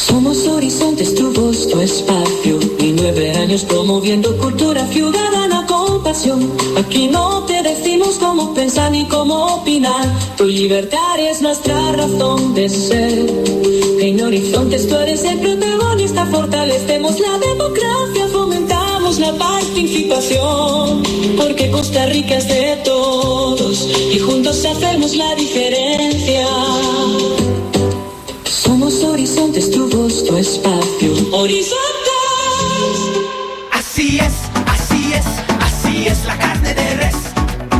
Somos Horizontes, tu voz, tu espacio. Y 9 años promoviendo cultura ciudadana con pasión. Aquí no te decimos cómo pensar ni cómo opinar. Tu libertad es nuestra razón de ser. En Horizontes tú eres el protagonista. Fortalecemos la democracia, fomentamos la participación. Porque Costa Rica es de todos y juntos hacemos la diferencia. Somos Horizontes, tu voz, tu espacio. ¡Horizontes! Así es, así es, así es la carne de res.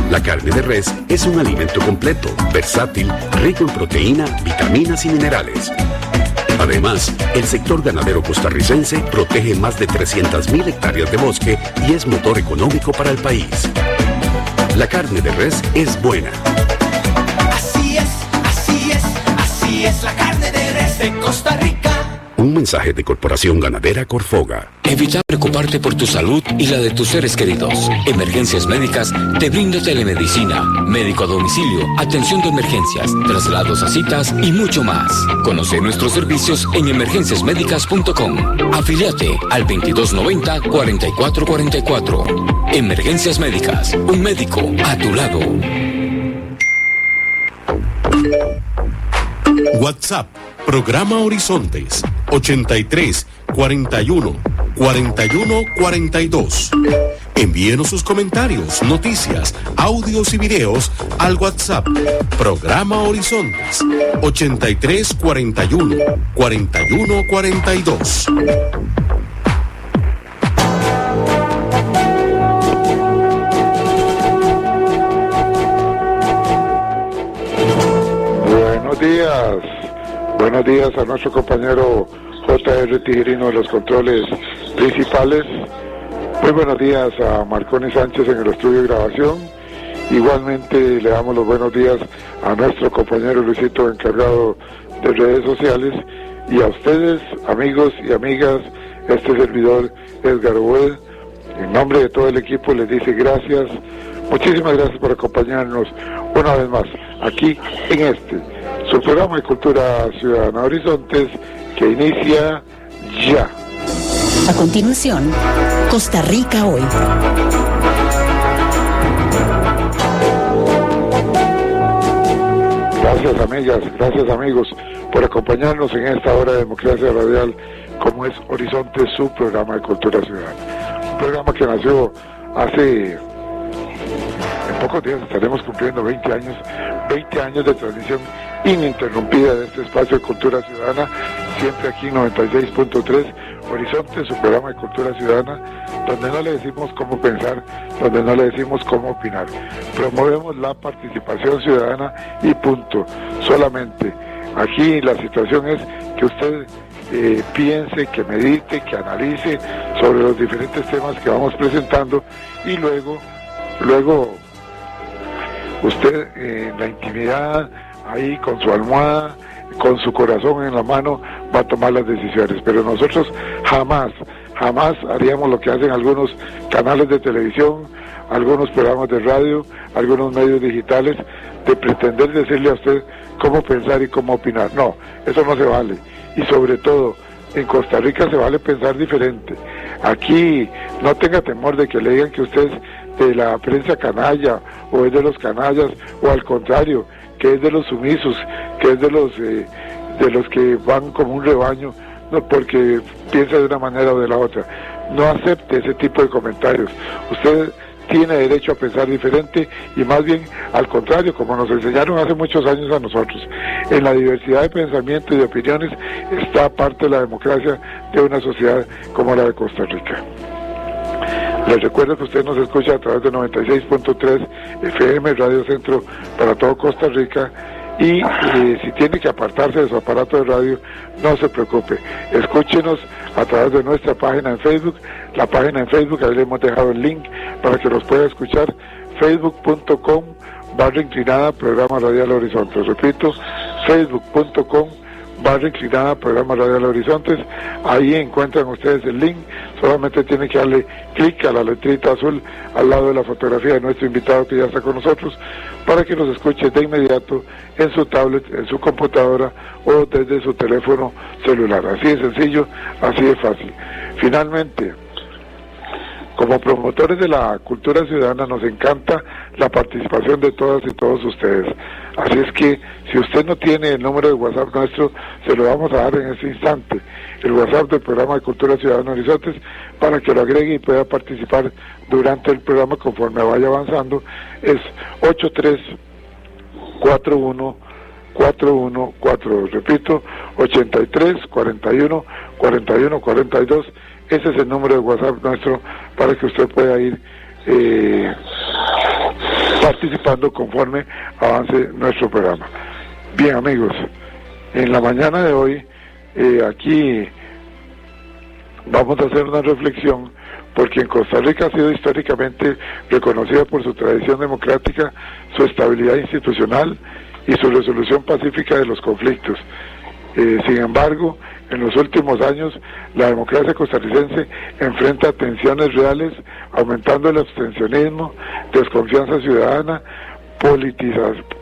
La carne de res es un alimento completo, versátil, rico en proteína, vitaminas y minerales. Además, el sector ganadero costarricense protege más de 300.000 hectáreas de bosque y es motor económico para el país. La carne de res es buena. Así es, así es, así es la carne de res de Costa Rica. Un mensaje de Corporación Ganadera Corfoga. Evita preocuparte por tu salud y la de tus seres queridos. Emergencias Médicas te brinda telemedicina, médico a domicilio, atención de emergencias, traslados a citas y mucho más. Conoce nuestros servicios en emergenciasmedicas.com. Afíliate al 2290-4444. Emergencias Médicas, un médico a tu lado. WhatsApp, programa Horizontes, 83 41 41 42. Envíenos sus comentarios, noticias, audios y videos al WhatsApp, programa Horizontes, 83 41 41 42. Buenos días a nuestro compañero J.R. Tijerino de los controles principales. Muy buenos días a Marconi Sánchez en el estudio de grabación. Igualmente le damos los buenos días a nuestro compañero Luisito, encargado de redes sociales, y a ustedes, amigos y amigas. Este servidor Edgar Boed, en nombre de todo el equipo, les dice gracias, muchísimas gracias por acompañarnos una vez más aquí en su programa de Cultura Ciudadana Horizontes, que inicia ya. A continuación, Costa Rica Hoy. Gracias amigas, gracias amigos por acompañarnos en esta hora de democracia radial, como es Horizontes, su programa de Cultura Ciudadana. Un programa que nació hace... En pocos días estaremos cumpliendo 20 años de transmisión ininterrumpida de este espacio de Cultura Ciudadana, siempre aquí en 96.3 Horizonte, su programa de Cultura Ciudadana, donde no le decimos cómo pensar, donde no le decimos cómo opinar. Promovemos la participación ciudadana y punto. Solamente aquí la situación es que usted piense, que medite, que analice sobre los diferentes temas que vamos presentando, y luego usted en la intimidad, ahí con su almohada, con su corazón en la mano, va a tomar las decisiones. Pero nosotros jamás haríamos lo que hacen algunos canales de televisión, algunos programas de radio, algunos medios digitales, de pretender decirle a usted cómo pensar y cómo opinar. No, eso no se vale. Y sobre todo, en Costa Rica se vale pensar diferente. Aquí no tenga temor de que le digan que usted es de la prensa canalla, o es de los canallas, o al contrario, que es de los sumisos, que es de los que van como un rebaño, no, porque piensa de una manera o de la otra. No acepte ese tipo de comentarios. Usted tiene derecho a pensar diferente, y más bien al contrario, como nos enseñaron hace muchos años a nosotros. En la diversidad de pensamiento y de opiniones está parte de la democracia de una sociedad como la de Costa Rica. Les recuerdo que usted nos escucha a través de 96.3 FM, Radio Centro para todo Costa Rica, y si tiene que apartarse de su aparato de radio, no se preocupe, escúchenos a través de nuestra página en Facebook. La página en Facebook, ahí le hemos dejado el link para que los pueda escuchar, facebook.com/inclinada programa radial Horizonte. Repito, facebook.com barra inclinada programa Radial Horizontes. Ahí encuentran ustedes el link, solamente tienen que darle clic a la letrita azul al lado de la fotografía de nuestro invitado que ya está con nosotros, para que nos escuche de inmediato en su tablet, en su computadora o desde su teléfono celular. Así de sencillo, así de fácil. Finalmente, como promotores de la cultura ciudadana nos encanta la participación de todas y todos ustedes. Así es que si usted no tiene el número de WhatsApp nuestro, se lo vamos a dar en este instante. El WhatsApp del programa de Cultura Ciudadana Horizontes, para que lo agregue y pueda participar durante el programa conforme vaya avanzando, es 83414142. Repito, 83414142. Ese es el número de WhatsApp nuestro para que usted pueda ir participando conforme avance nuestro programa. Bien, amigos, en la mañana de hoy aquí vamos a hacer una reflexión, porque en Costa Rica ha sido históricamente reconocida por su tradición democrática, su estabilidad institucional y su resolución pacífica de los conflictos. Sin embargo, en los últimos años, la democracia costarricense enfrenta tensiones reales, aumentando el abstencionismo, desconfianza ciudadana,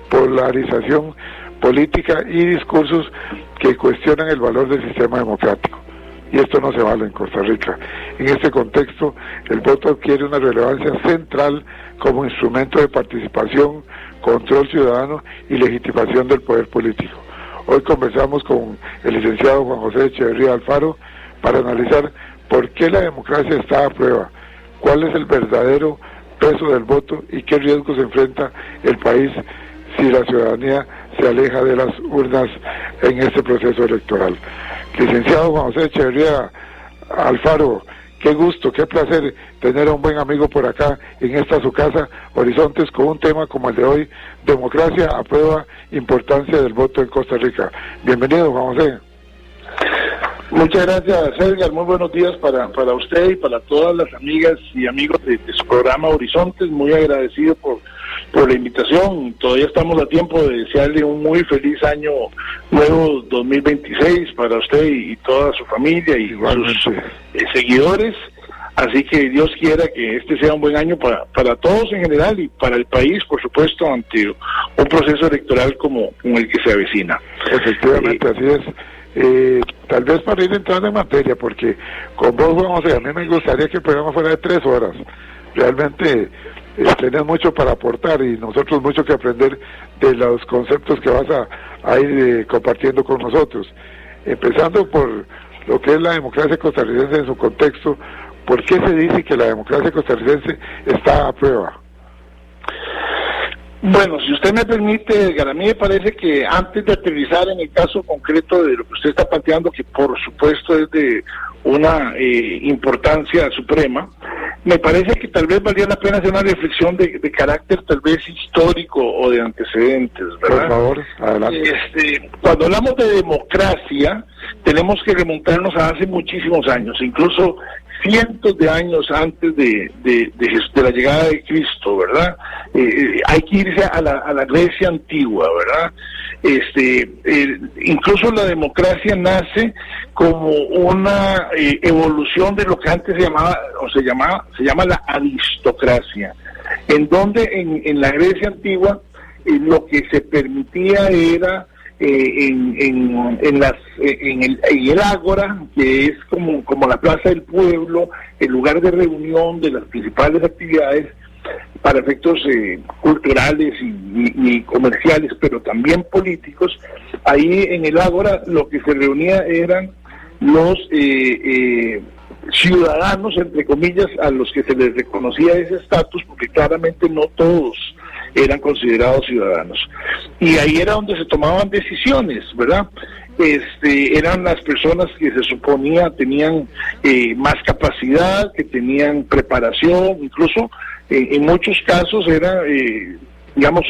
polarización política y discursos que cuestionan el valor del sistema democrático. Y esto no se vale en Costa Rica. En este contexto, el voto adquiere una relevancia central como instrumento de participación, control ciudadano y legitimación del poder político. Hoy conversamos con el licenciado Juan José Echeverría Alfaro para analizar por qué la democracia está a prueba, cuál es el verdadero peso del voto y qué riesgos enfrenta el país si la ciudadanía se aleja de las urnas en este proceso electoral. Licenciado Juan José Echeverría Alfaro, qué gusto, qué placer tener a un buen amigo por acá en esta su casa, Horizontes, con un tema como el de hoy, democracia a prueba, importancia del voto en Costa Rica. Bienvenido, Juan José. Muchas gracias, Edgar. Muy buenos días para usted y para todas las amigas y amigos de su programa Horizontes. Muy agradecido por la invitación. Todavía estamos a tiempo de desearle un muy feliz año nuevo 2026 para usted y toda su familia y sus seguidores. Así que Dios quiera que este sea un buen año para todos en general y para el país, por supuesto, ante un proceso electoral como el que se avecina. Efectivamente, así es. Tal vez para ir entrando en materia, porque con vos, vamos a mí me gustaría que el programa fuera de 3 horas. Realmente tenés mucho para aportar y nosotros mucho que aprender de los conceptos que vas a ir compartiendo con nosotros. Empezando por lo que es la democracia costarricense en su contexto, ¿por qué se dice que la democracia costarricense está a prueba? Bueno, si usted me permite, Edgar, a mí me parece que antes de aterrizar en el caso concreto de lo que usted está planteando, que por supuesto es de una importancia suprema, me parece que tal vez valía la pena hacer una reflexión de carácter tal vez histórico o de antecedentes, ¿verdad? Por favor, adelante. Cuando hablamos de democracia, tenemos que remontarnos a hace muchísimos años, incluso cientos de años antes de la llegada de Cristo, ¿verdad? Hay que irse a la Grecia antigua, ¿verdad? Incluso la democracia nace como una evolución de lo que antes se llama la aristocracia, en donde en la Grecia antigua lo que se permitía era en el ágora, que es como la plaza del pueblo, el lugar de reunión de las principales actividades para efectos culturales y comerciales, pero también políticos. Ahí en el ágora lo que se reunía eran los ciudadanos, entre comillas, a los que se les reconocía ese estatus, porque claramente no todos eran considerados ciudadanos. Y ahí era donde se tomaban decisiones, ¿verdad? Eran las personas que se suponía tenían más capacidad, que tenían preparación, incluso en muchos casos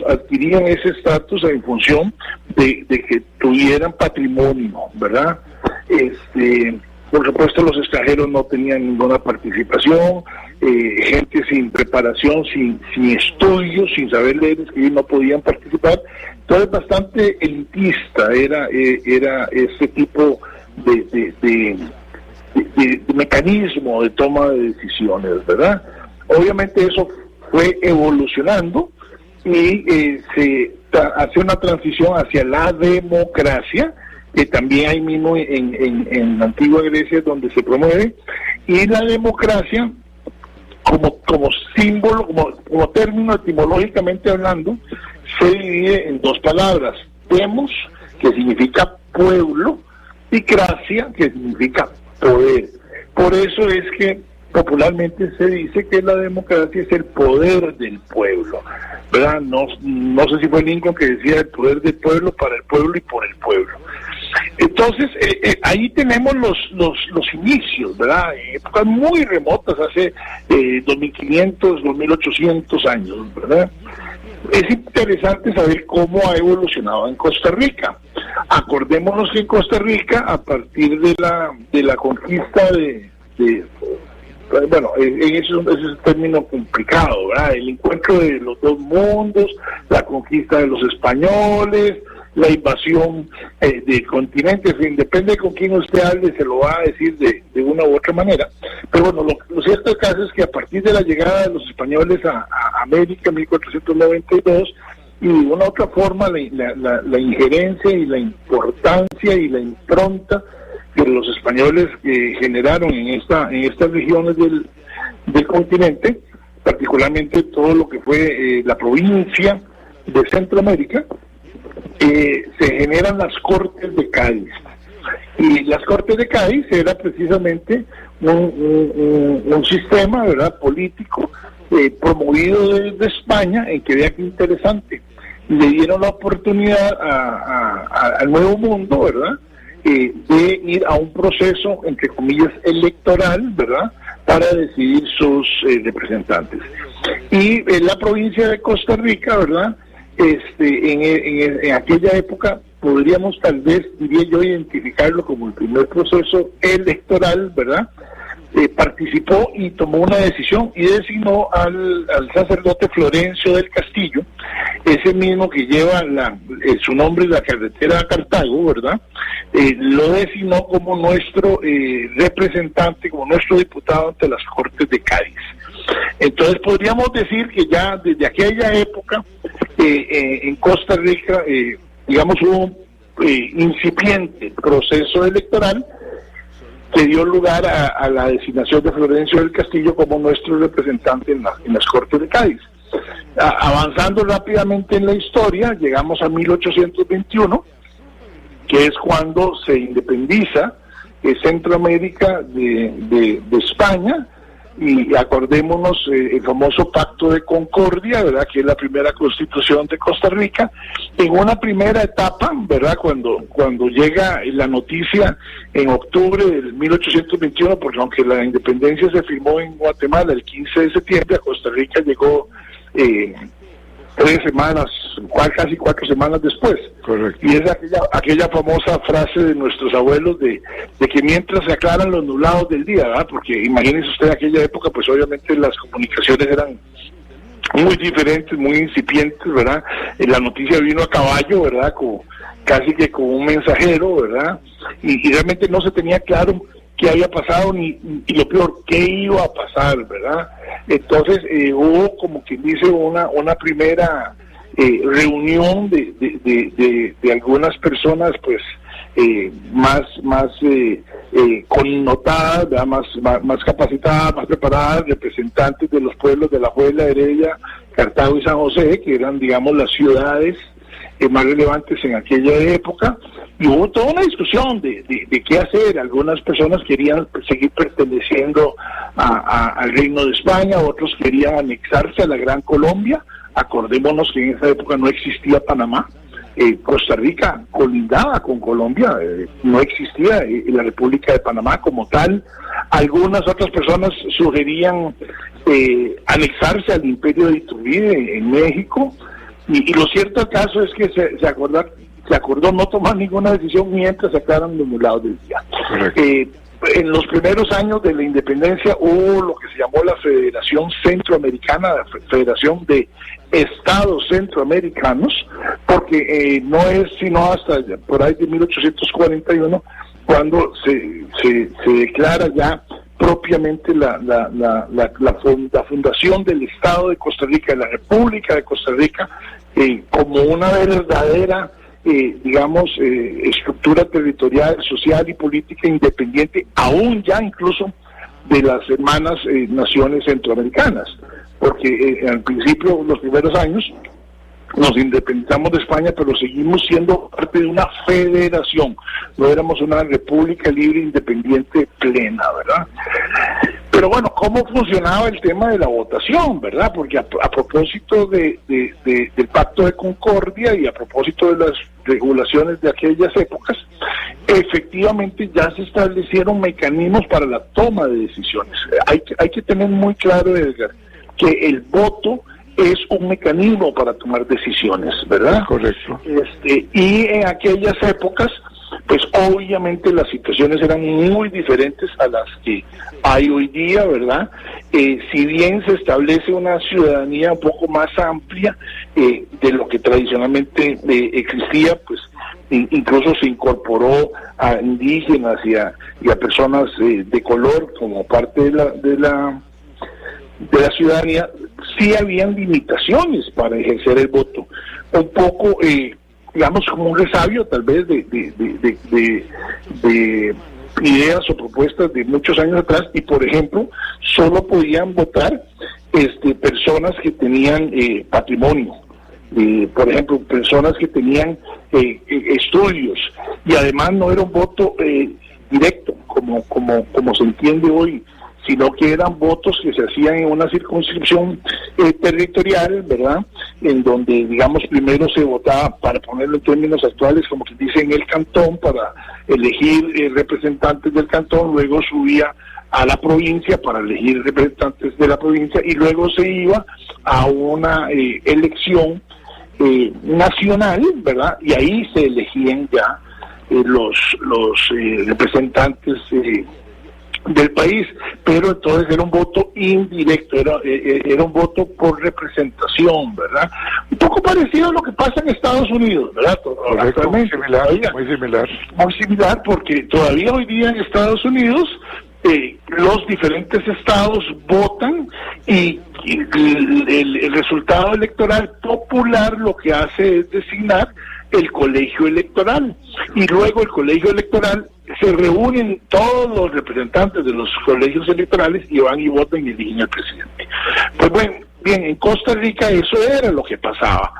adquirían ese estatus en función de que tuvieran patrimonio, ¿verdad? Por supuesto, los extranjeros no tenían ninguna participación, gente sin preparación, sin estudios, sin saber leer y escribir, no podían participar, Entonces bastante elitista era ese tipo de mecanismo de toma de decisiones, ¿verdad? Obviamente eso fue evolucionando y se hace una transición hacia la democracia, que también hay mismo en la antigua Grecia donde se promueve, y la democracia como símbolo, como término etimológicamente hablando, se divide en dos palabras: demos, que significa pueblo, y cracia, que significa poder. Por eso es que popularmente se dice que la democracia es el poder del pueblo, ¿verdad? No sé si fue Lincoln que decía el poder del pueblo, para el pueblo y por el pueblo. Entonces, ahí tenemos los inicios, ¿verdad? En épocas muy remotas, hace 2500, 2800 años, ¿verdad? Es interesante saber cómo ha evolucionado en Costa Rica. Acordémonos que en Costa Rica, a partir de la conquista bueno, ese es un término complicado, ¿verdad? El encuentro de los dos mundos, la conquista de los españoles, la invasión del continente, en fin, depende de con quién usted hable, se lo va a decir de una u otra manera. Pero bueno, lo cierto del caso es que a partir de la llegada de los españoles a América en 1492, y de una u otra forma la injerencia y la importancia y la impronta que los españoles generaron en estas regiones del continente, particularmente todo lo que fue la provincia de Centroamérica, se generan las Cortes de Cádiz. Y las Cortes de Cádiz era precisamente un sistema, ¿verdad?, político promovido desde España, en que vea que interesante, le dieron la oportunidad al Nuevo Mundo, ¿verdad?, de ir a un proceso, entre comillas, electoral, ¿verdad?, para decidir sus representantes. Y en la provincia de Costa Rica, ¿verdad?, en aquella época podríamos tal vez, diría yo, identificarlo como el primer proceso electoral, ¿verdad? Participó y tomó una decisión y designó al sacerdote Florencio del Castillo, ese mismo que lleva su nombre, la carretera a Cartago, ¿verdad? Lo designó como nuestro representante, como nuestro diputado ante las Cortes de Cádiz. Entonces podríamos decir que ya desde aquella época en Costa Rica, digamos, hubo un incipiente proceso electoral que dio lugar a la designación de Florencio del Castillo como nuestro representante en las Cortes de Cádiz. Avanzando rápidamente en la historia, llegamos a 1821, que es cuando se independiza Centroamérica de España, y acordémonos el famoso Pacto de Concordia, ¿verdad?, que es la primera constitución de Costa Rica. En una primera etapa, ¿verdad?, cuando llega la noticia en octubre del 1821, porque aunque la independencia se firmó en Guatemala el 15 de septiembre, a Costa Rica llegó 3 semanas, casi 4 semanas después. Correcto. Y es aquella famosa frase de nuestros abuelos de que mientras se aclaran los nublados del día, ¿verdad? Porque imagínese usted, aquella época, pues obviamente las comunicaciones eran muy diferentes, muy incipientes, ¿verdad? La noticia vino a caballo, ¿verdad?, casi que como un mensajero, ¿verdad? Y realmente no se tenía claro qué había pasado, y lo peor, qué iba a pasar, ¿verdad? Entonces hubo, como quien dice, una primera reunión de algunas personas, pues, más connotadas, ¿verdad?, más capacitadas, más preparadas, representantes de los pueblos de La Alajuela, Heredia, Cartago y San José, que eran, digamos, las ciudades más relevantes en aquella época, y hubo toda una discusión de qué hacer. Algunas personas querían seguir perteneciendo al Reino de España, otros querían anexarse a la Gran Colombia. Acordémonos que en esa época no existía Panamá, Costa Rica colindaba con Colombia, no existía la República de Panamá como tal. Algunas otras personas sugerían anexarse al Imperio de Iturbide en México. Y lo cierto del caso es que se acordó no tomar ninguna decisión mientras se aclaran los nublados del día. En los primeros años de la independencia hubo lo que se llamó la Federación Centroamericana, la Federación de estados centroamericanos, porque no es sino hasta por ahí de 1841 cuando se declara ya propiamente la fundación del Estado de Costa Rica, de la República de Costa Rica, como una verdadera estructura territorial, social y política independiente, aún ya incluso de las hermanas naciones centroamericanas, porque al principio, los primeros años, nos independizamos de España, pero seguimos siendo parte de una federación, no éramos una república libre independiente plena, ¿verdad? Pero bueno, ¿cómo funcionaba el tema de la votación, verdad? Porque a propósito del Pacto de Concordia y a propósito de las regulaciones de aquellas épocas, efectivamente ya se establecieron mecanismos para la toma de decisiones. Hay que tener muy claro, Edgar, que el voto es un mecanismo para tomar decisiones, ¿verdad? Correcto. Y en aquellas épocas, pues obviamente las situaciones eran muy diferentes a las que hay hoy día, ¿verdad? Si bien se establece una ciudadanía un poco más amplia de lo que tradicionalmente existía, pues incluso se incorporó a indígenas y a personas de color como parte de la ciudadanía. Sí habían limitaciones para ejercer el voto, un poco digamos como un resabio tal vez de ideas o propuestas de muchos años atrás, y por ejemplo solo podían votar personas que tenían patrimonio, por ejemplo personas que tenían estudios, y además no era un voto directo como se entiende hoy, sino que eran votos que se hacían en una circunscripción territorial, ¿verdad? En donde, digamos, primero se votaba, para ponerlo en términos actuales, como que dice, en el cantón, para elegir representantes del cantón, luego subía a la provincia para elegir representantes de la provincia, y luego se iba a una elección nacional, ¿verdad? Y ahí se elegían ya los representantes del país, pero entonces era un voto indirecto, era un voto por representación, ¿verdad? Un poco parecido a lo que pasa en Estados Unidos, ¿verdad? Correcto, muy similar, porque todavía hoy día en Estados Unidos los diferentes estados votan, y el resultado electoral popular lo que hace es designar el colegio electoral, y luego el colegio electoral se reúnen todos los representantes de los colegios electorales y van y votan y eligen al presidente. Pues bueno, bien, en Costa Rica eso era lo que pasaba.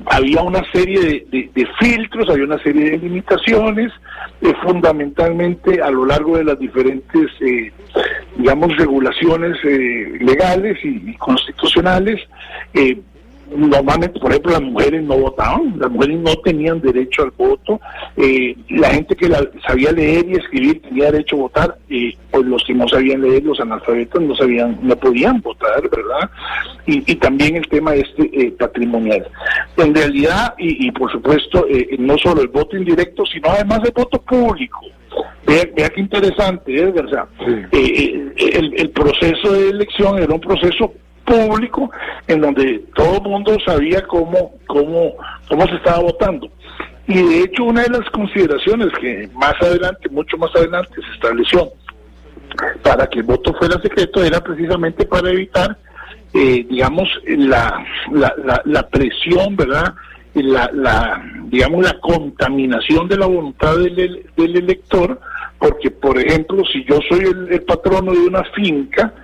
Había una serie de filtros, había una serie de limitaciones, fundamentalmente a lo largo de las diferentes, regulaciones legales y constitucionales. Normalmente, por ejemplo, las mujeres no votaban, las mujeres no tenían derecho al voto, la gente que sabía leer y escribir tenía derecho a votar, pues los que no sabían leer, los analfabetos, no podían votar, ¿verdad? Y también el tema patrimonial. En realidad, y por supuesto, no solo el voto indirecto, sino además el voto público. Vea qué interesante, Edgar, o sea, el proceso de elección era un proceso público en donde todo el mundo sabía cómo se estaba votando. Y de hecho una de las consideraciones que mucho más adelante se estableció para que el voto fuera secreto era precisamente para evitar la presión, ¿verdad? La contaminación de la voluntad del elector, porque por ejemplo si yo soy el patrono de una finca,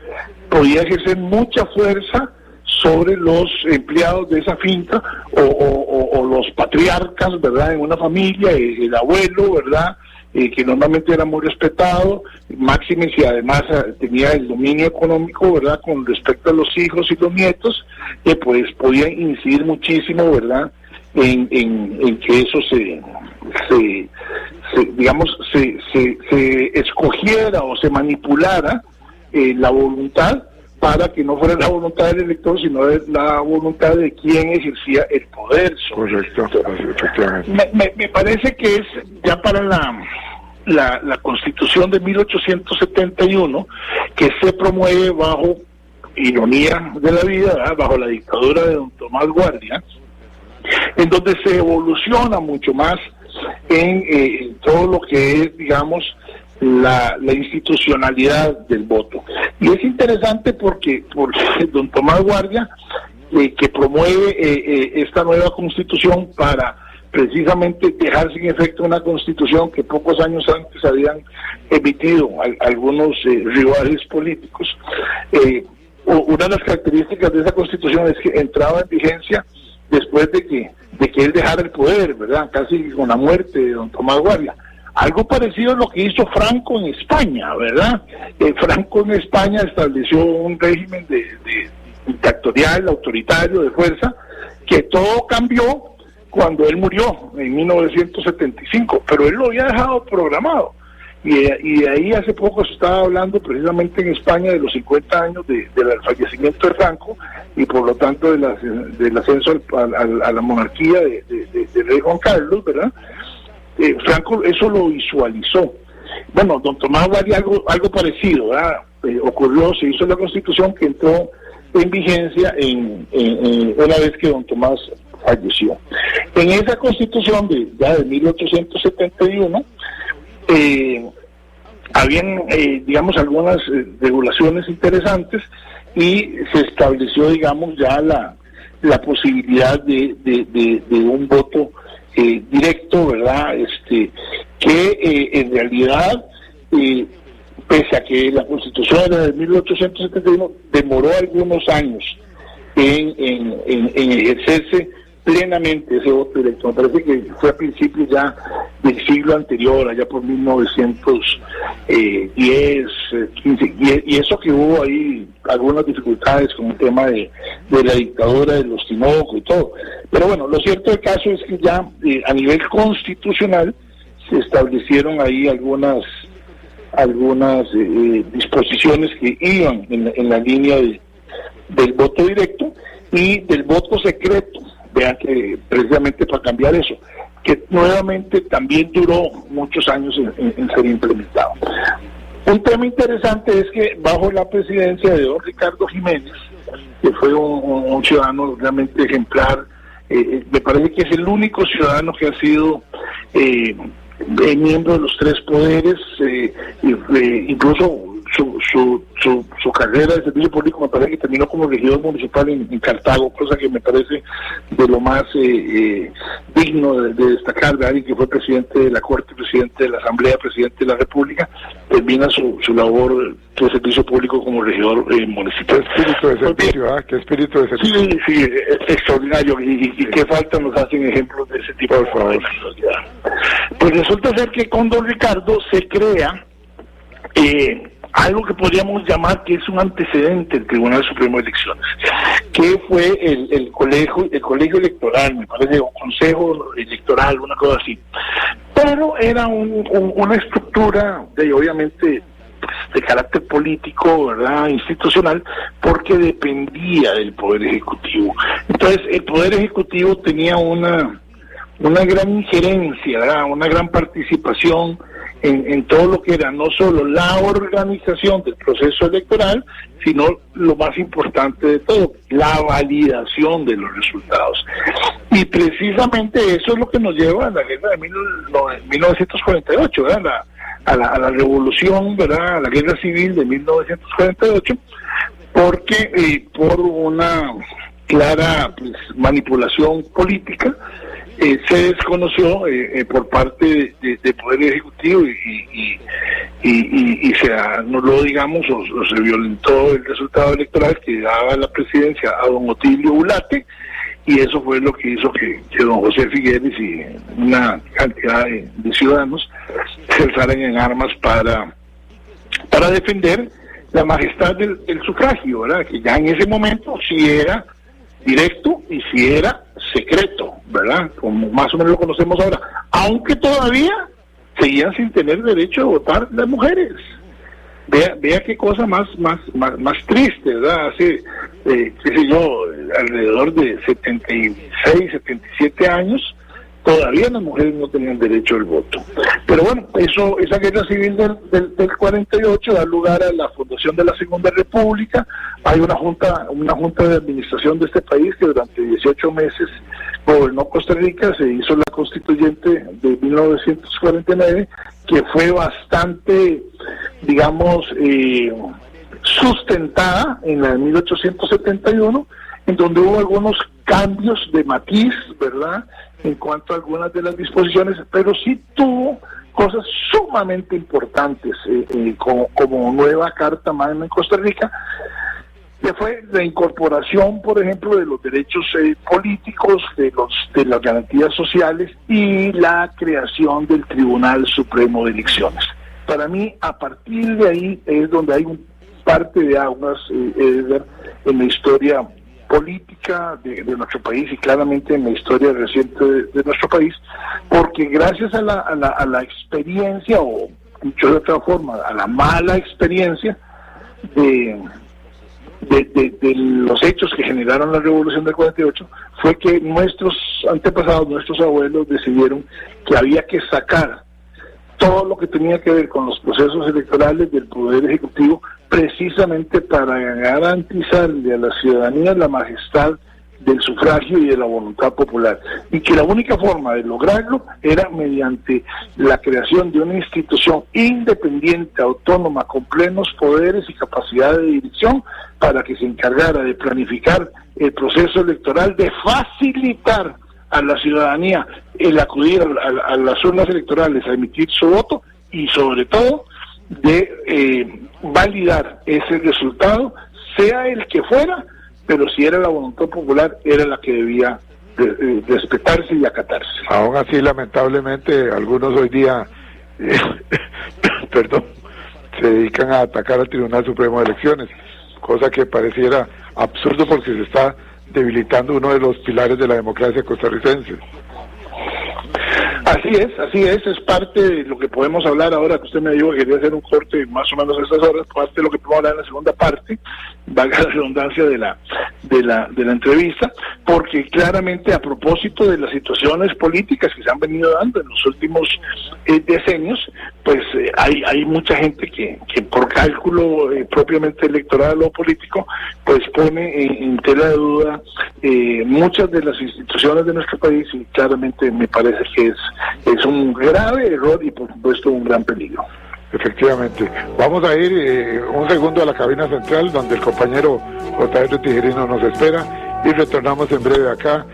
podía ejercer mucha fuerza sobre los empleados de esa finca o los patriarcas, ¿verdad? En una familia, el abuelo, ¿verdad? Que normalmente era muy respetado, máxime si además tenía el dominio económico, ¿verdad? Con respecto a los hijos y los nietos, pues podía incidir muchísimo, ¿verdad? En que eso se escogiera o se manipulara la voluntad, para que no fuera la voluntad del elector, sino la voluntad de quien ejercía el poder. Correcto, efectivamente. Me parece que es ya para la Constitución de 1871, que se promueve bajo ironía de la vida, ¿verdad?, bajo la dictadura de don Tomás Guardia, en donde se evoluciona mucho más en todo lo que es, digamos, la institucionalidad del voto. Y es interesante porque don Tomás Guardia, que promueve esta nueva constitución para precisamente dejar sin efecto una constitución que pocos años antes habían emitido algunos rivales políticos. Una de las características de esa constitución es que entraba en vigencia después de que él dejara el poder, ¿verdad?, casi con la muerte de don Tomás Guardia. Algo parecido a lo que hizo Franco en España, ¿verdad? Franco en España estableció un régimen de dictatorial, autoritario, de fuerza, que todo cambió cuando él murió en 1975, pero él lo había dejado programado. Y de ahí hace poco se estaba hablando precisamente en España de los 50 años del fallecimiento de Franco y por lo tanto del ascenso a la monarquía de rey Juan Carlos, ¿verdad? Franco eso lo visualizó. Bueno, don Tomás Guardia algo parecido, ¿verdad? Ocurrió, se hizo la constitución que entró en vigencia una vez que don Tomás falleció. En esa constitución de 1871 habían, digamos, algunas regulaciones interesantes y se estableció, digamos, ya la posibilidad de un voto directo, ¿verdad? Que en realidad, pese a que la Constitución era de 1871, demoró algunos años en ejercerse plenamente ese voto directo. Me parece que fue a principios ya del siglo anterior, allá por 1910, 15, y eso que hubo ahí algunas dificultades con el tema de la dictadura de los Tinoco y todo. Pero bueno, lo cierto del caso es que ya a nivel constitucional se establecieron ahí algunas disposiciones que iban en la línea del voto directo y del voto secreto. Vean que precisamente para cambiar eso, que nuevamente también duró muchos años en ser implementado. Un tema interesante es que bajo la presidencia de don Ricardo Jiménez, que fue un ciudadano realmente ejemplar, me parece que es el único ciudadano que ha sido miembro de los tres poderes, incluso su carrera de servicio público me parece que terminó como regidor municipal en Cartago, cosa que me parece de lo más digno de destacar, de alguien que fue presidente de la Corte, presidente de la Asamblea, presidente de la República, termina su labor de servicio público como regidor municipal. Qué espíritu de servicio, ¿ah? Qué espíritu de servicio. Sí, extraordinario, y qué falta nos hacen ejemplos de ese tipo, por favor. Pues resulta ser que con don Ricardo se crea algo que podríamos llamar que es un antecedente del Tribunal Supremo de Elecciones, que fue el colegio electoral, me parece, o consejo electoral, una cosa así. Pero era una estructura obviamente de carácter político, ¿verdad?, institucional, porque dependía del Poder Ejecutivo. Entonces, el Poder Ejecutivo tenía una gran injerencia, ¿verdad?, una gran participación en todo lo que era no solo la organización del proceso electoral, sino lo más importante de todo, la validación de los resultados. Y precisamente eso es lo que nos lleva a la guerra de 1948, ¿verdad?, a la revolución, ¿verdad?, a la guerra civil de 1948, porque por una clara manipulación política se desconoció por parte de Poder Ejecutivo y se anuló, digamos, o se violentó el resultado electoral que daba la presidencia a don Otilio Ulate, y eso fue lo que hizo que don José Figueres y una cantidad de ciudadanos se alzaran en armas para defender la majestad del sufragio, ¿verdad?, que ya en ese momento sí era directo y si era secreto, ¿verdad?, como más o menos lo conocemos ahora, aunque todavía seguían sin tener derecho a votar las mujeres. Vea qué cosa más triste, ¿verdad? Hace, qué sé yo, alrededor de 76, 77 años, todavía las mujeres no tenían derecho al voto. Pero bueno, esa guerra civil del 48 da lugar a la fundación de la Segunda República. Hay una junta de administración de este país que durante 18 meses gobernó Costa Rica. Se hizo la constituyente de 1949, que fue bastante, digamos, sustentada en la de 1871, en donde hubo algunos cambios de matiz, ¿verdad?, en cuanto a algunas de las disposiciones, pero sí tuvo cosas sumamente importantes, como nueva Carta Magna en Costa Rica, que fue la incorporación, por ejemplo, de los derechos políticos, de las garantías sociales y la creación del Tribunal Supremo de Elecciones. Para mí, a partir de ahí es donde hay un parte de aguas, en la historia política de nuestro país y claramente en la historia reciente de nuestro país, porque gracias a la experiencia, o dicho de otra forma, a la mala experiencia de los hechos que generaron la Revolución del 48, fue que nuestros antepasados, nuestros abuelos decidieron que había que sacar todo lo que tenía que ver con los procesos electorales del Poder Ejecutivo, precisamente para garantizarle a la ciudadanía la majestad del sufragio y de la voluntad popular, y que la única forma de lograrlo era mediante la creación de una institución independiente, autónoma, con plenos poderes y capacidad de dirección, para que se encargara de planificar el proceso electoral, de facilitar a la ciudadanía el acudir a las urnas electorales a emitir su voto, y sobre todo de validar ese resultado, sea el que fuera, pero si era la voluntad popular, era la que debía respetarse y acatarse. Aún así, lamentablemente, algunos hoy día se dedican a atacar al Tribunal Supremo de Elecciones, cosa que pareciera absurdo porque se está debilitando uno de los pilares de la democracia costarricense. Así es parte de lo que podemos hablar ahora, que usted me dijo que quería hacer un corte más o menos a estas horas, parte de lo que podemos hablar en la segunda parte, valga la redundancia de la entrevista, porque claramente a propósito de las situaciones políticas que se han venido dando en los últimos decenios, pues hay mucha gente que por cálculo propiamente electoral o político, pues pone en tela de duda muchas de las instituciones de nuestro país, y claramente me parece que es un grave error y por supuesto un gran peligro. Efectivamente. Vamos a ir un segundo a la cabina central donde el compañero J.R. Tijerino nos espera, y retornamos en breve acá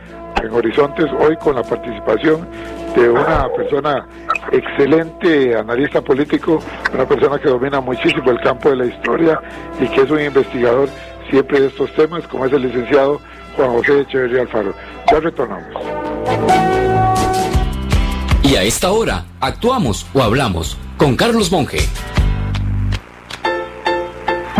en Horizontes, hoy con la participación de una persona excelente, analista político, una persona que domina muchísimo el campo de la historia y que es un investigador siempre de estos temas, como es el licenciado Juan José Echeverría Alfaro. Ya retornamos. Y a esta hora, actuamos o hablamos con Carlos Monge.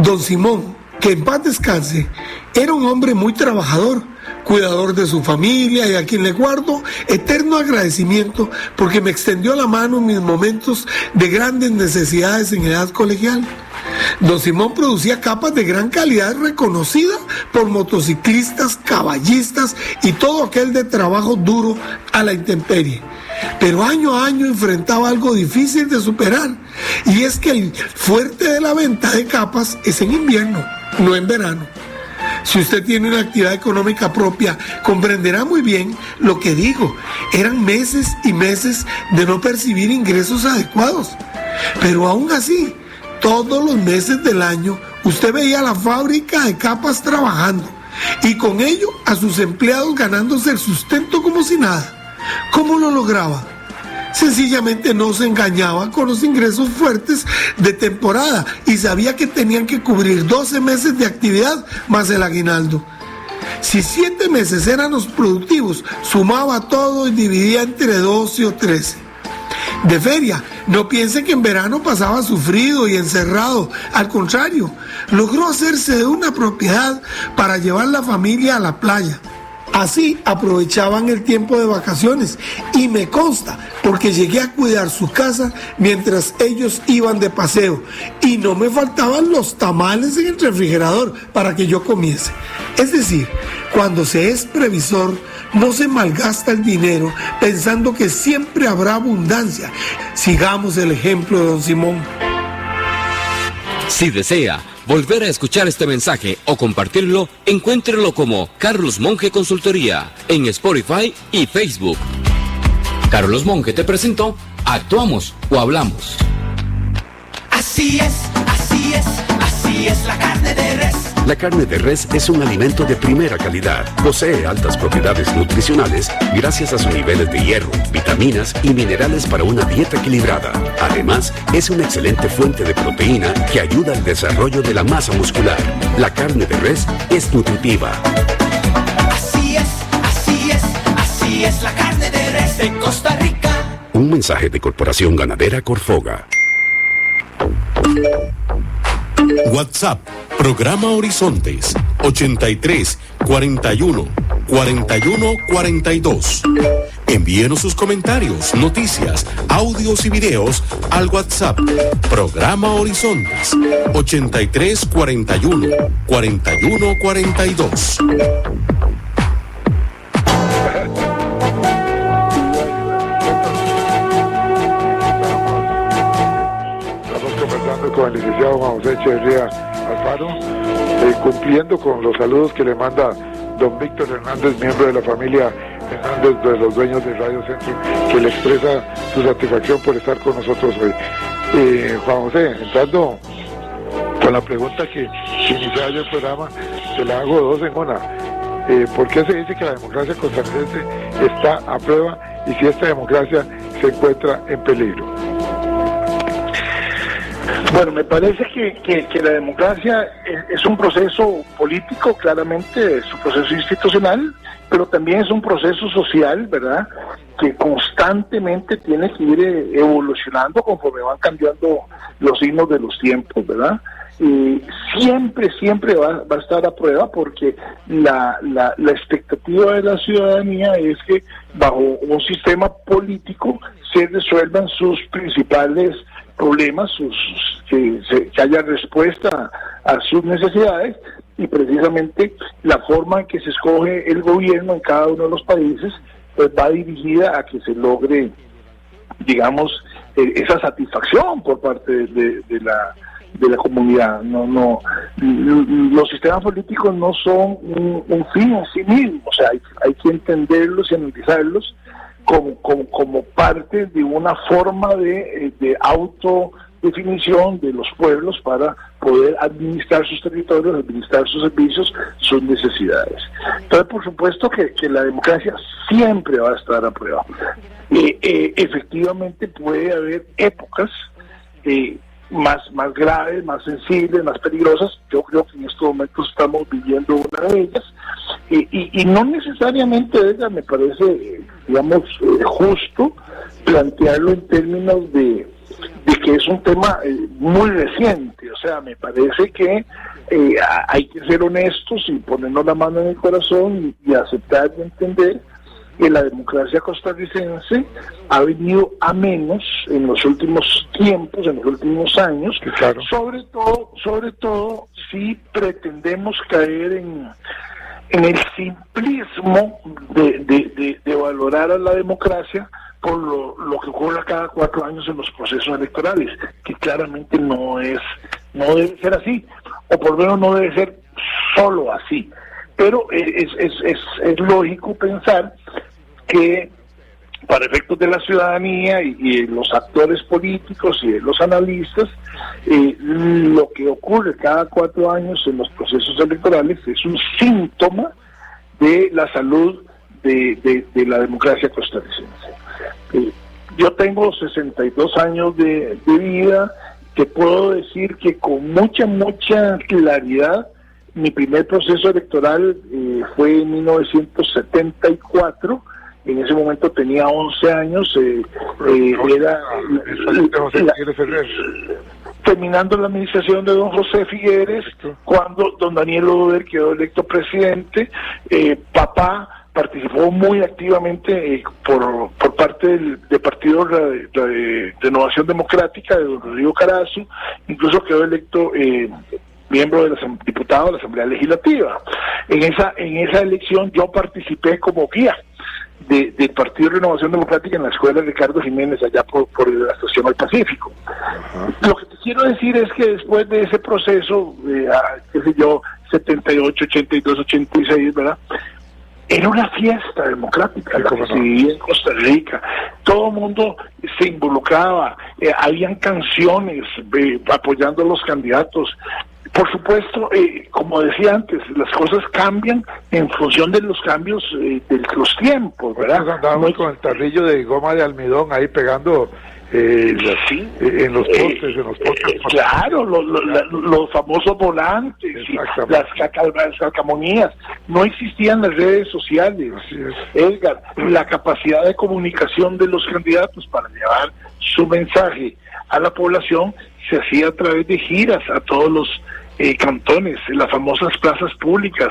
Don Simón, que en paz descanse, era un hombre muy trabajador, cuidador de su familia, y a quien le guardo eterno agradecimiento porque me extendió la mano en mis momentos de grandes necesidades en edad colegial. Don Simón producía capas de gran calidad reconocida por motociclistas, caballistas y todo aquel de trabajo duro a la intemperie. Pero año a año enfrentaba algo difícil de superar, y es que el fuerte de la venta de capas es en invierno, no en verano. Si usted tiene una actividad económica propia, comprenderá muy bien lo que digo. Eran meses y meses de no percibir ingresos adecuados. Pero aún así, todos los meses del año, usted veía la fábrica de capas trabajando, y con ello a sus empleados ganándose el sustento como si nada. ¿Cómo lo lograba? Sencillamente no se engañaba con los ingresos fuertes de temporada y sabía que tenían que cubrir 12 meses de actividad más el aguinaldo. Si 7 meses eran los productivos, sumaba todo y dividía entre 12 o 13. De feria, no piense que en verano pasaba sufrido y encerrado. Al contrario, logró hacerse de una propiedad para llevar la familia a la playa. Así aprovechaban el tiempo de vacaciones y me consta porque llegué a cuidar su casa mientras ellos iban de paseo y no me faltaban los tamales en el refrigerador para que yo comiese. Es decir, cuando se es previsor, no se malgasta el dinero pensando que siempre habrá abundancia. Sigamos el ejemplo de don Simón. Si desea volver a escuchar este mensaje o compartirlo, encuéntrelo como Carlos Monge Consultoría en Spotify y Facebook. Carlos Monge te presentó Actuamos o Hablamos. Así es, así es, así es la carne de res. La carne de res es un alimento de primera calidad. Posee altas propiedades nutricionales gracias a sus niveles de hierro, vitaminas y minerales para una dieta equilibrada. Además, es una excelente fuente de proteína que ayuda al desarrollo de la masa muscular. La carne de res es nutritiva. Así es, así es, así es la carne de res de Costa Rica. Un mensaje de Corporación Ganadera Corfoga. WhatsApp, programa Horizontes, 83 41 41 42. Envíenos sus comentarios, noticias, audios y videos al WhatsApp, programa Horizontes, 83 41 41 42. Con el licenciado Juan José Echeverría Alfaro, cumpliendo con los saludos que le manda don Víctor Hernández, miembro de la familia Hernández de los dueños de Radio Centro, que le expresa su satisfacción por estar con nosotros hoy. Juan José, entrando con la pregunta que inició ayer el programa, se la hago dos en una. ¿Por qué se dice que la democracia costarricense está a prueba y si esta democracia se encuentra en peligro? Bueno, me parece que la democracia es un proceso político, claramente es un proceso institucional, pero también es un proceso social, ¿verdad?, que constantemente tiene que ir evolucionando conforme van cambiando los signos de los tiempos, ¿verdad? Y siempre va a estar a prueba porque la expectativa de la ciudadanía es que bajo un sistema político se resuelvan sus principales problemas, que haya respuesta a sus necesidades, y precisamente la forma en que se escoge el gobierno en cada uno de los países pues va dirigida a que se logre, digamos, esa satisfacción por parte de la comunidad. Los sistemas políticos no son un fin en sí mismos, o sea, hay que entenderlos y analizarlos como parte de una forma de autodefinición de los pueblos para poder administrar sus territorios, administrar sus servicios, sus necesidades. Entonces, por supuesto que la democracia siempre va a estar a prueba. Efectivamente puede haber épocas más graves, más sensibles, más peligrosas. Yo creo que en estos momentos estamos viviendo una de ellas, y no necesariamente me parece, digamos, justo plantearlo en términos de que es un tema muy reciente. O sea, me parece que hay que ser honestos y ponernos la mano en el corazón y aceptar y entender que la democracia costarricense ha venido a menos en los últimos tiempos, en los últimos años, claro. sobre todo si pretendemos caer en el simplismo de valorar a la democracia por lo que ocurre cada 4 años en los procesos electorales, que claramente no debe ser así, o por lo menos no debe ser solo así. Pero es lógico pensar que para efectos de la ciudadanía y los actores políticos y los analistas, lo que ocurre cada 4 años en los procesos electorales es un síntoma de la salud de la democracia costarricense. Yo tengo 62 años de vida, que puedo decir que con mucha claridad mi primer proceso electoral fue en 1974. En ese momento tenía 11 años, terminando la administración de don José Figueres, cuando don Daniel Oduber quedó electo presidente. Papá participó muy activamente por parte del Partido de Renovación Democrática de don Rodrigo Carazo, incluso quedó electo miembro de los diputados de la Asamblea Legislativa. En esa elección yo participé como guía del Partido de Renovación Democrática en la escuela Ricardo Jiménez, allá por la estación del Pacífico. Lo que te quiero decir es que después de ese proceso, qué sé yo, 78, 82, 86, ¿verdad?, era una fiesta democrática la que se vivía en Costa Rica. Todo el mundo se involucraba, habían canciones apoyando a los candidatos. Por supuesto, como decía antes, las cosas cambian en función de los cambios de los tiempos, ¿verdad? Andábamos con el tarrillo de goma de almidón ahí pegando en los postes, claro, los famosos volantes, las calcamonías. No existían las redes sociales, Edgar. La capacidad de comunicación de los candidatos para llevar su mensaje a la población se hacía a través de giras a todos los cantones, las famosas plazas públicas,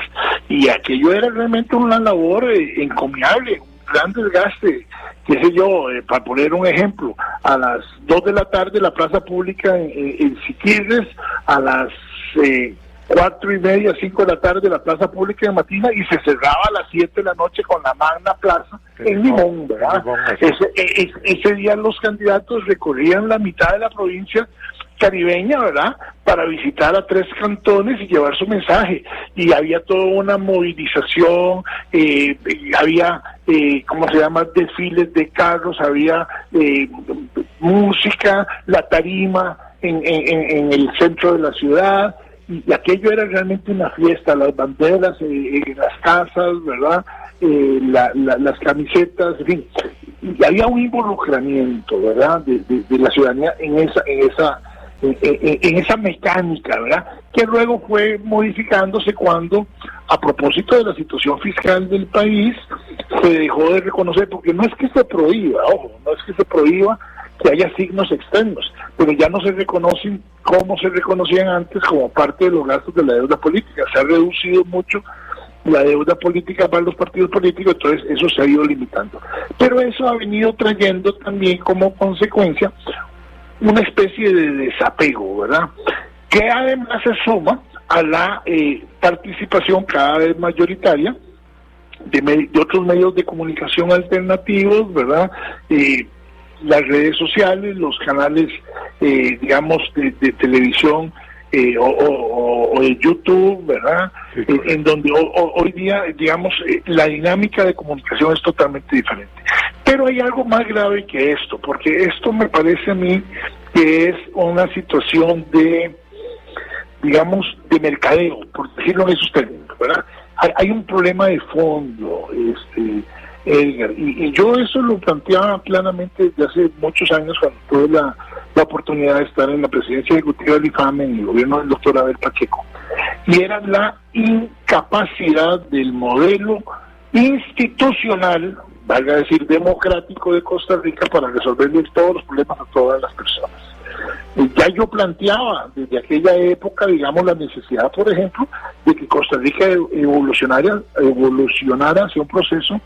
y aquello era realmente una labor encomiable, un gran desgaste. Qué sé yo, para poner un ejemplo, a las 2 de la tarde la plaza pública en Siquirres, a las 4:30, 5 de la tarde la plaza pública en Matina, y se cerraba a las 7 de la noche con la magna plaza en Limón, ¿verdad? Ese día los candidatos recorrían la mitad de la provincia caribeña, ¿verdad?, para visitar a 3 cantones y llevar su mensaje. Y había toda una movilización, había, desfiles de carros, había música, la tarima en el centro de la ciudad, y aquello era realmente una fiesta, las banderas en las casas, ¿verdad?, las camisetas, en fin. Y había un involucramiento, ¿verdad?, de la ciudadanía en esa mecánica, ¿verdad?, que luego fue modificándose cuando, a propósito de la situación fiscal del país, se dejó de reconocer, porque no es que se prohíba, no es que se prohíba que haya signos externos, pero ya no se reconocen como se reconocían antes como parte de los gastos de la deuda política. Se ha reducido mucho la deuda política para los partidos políticos, entonces eso se ha ido limitando. Pero eso ha venido trayendo también como consecuencia una especie de desapego, ¿verdad?, que además se suma a la participación cada vez mayoritaria de otros medios de comunicación alternativos, ¿verdad?, las redes sociales, los canales, de televisión o de YouTube, ¿verdad?, en donde hoy día, la dinámica de comunicación es totalmente diferente. Pero hay algo más grave que esto, porque esto me parece a mí que es una situación de mercadeo, por decirlo en esos términos, ¿verdad? Hay un problema de fondo, Edgar, y yo eso lo planteaba claramente desde hace muchos años cuando tuve la oportunidad de estar en la presidencia ejecutiva del IFAME en el gobierno del doctor Abel Pacheco, y era la incapacidad del modelo institucional, valga decir democrático, de Costa Rica para resolverle todos los problemas a todas las personas. Ya yo planteaba desde aquella época, la necesidad, por ejemplo, de que Costa Rica evolucionara hacia un proceso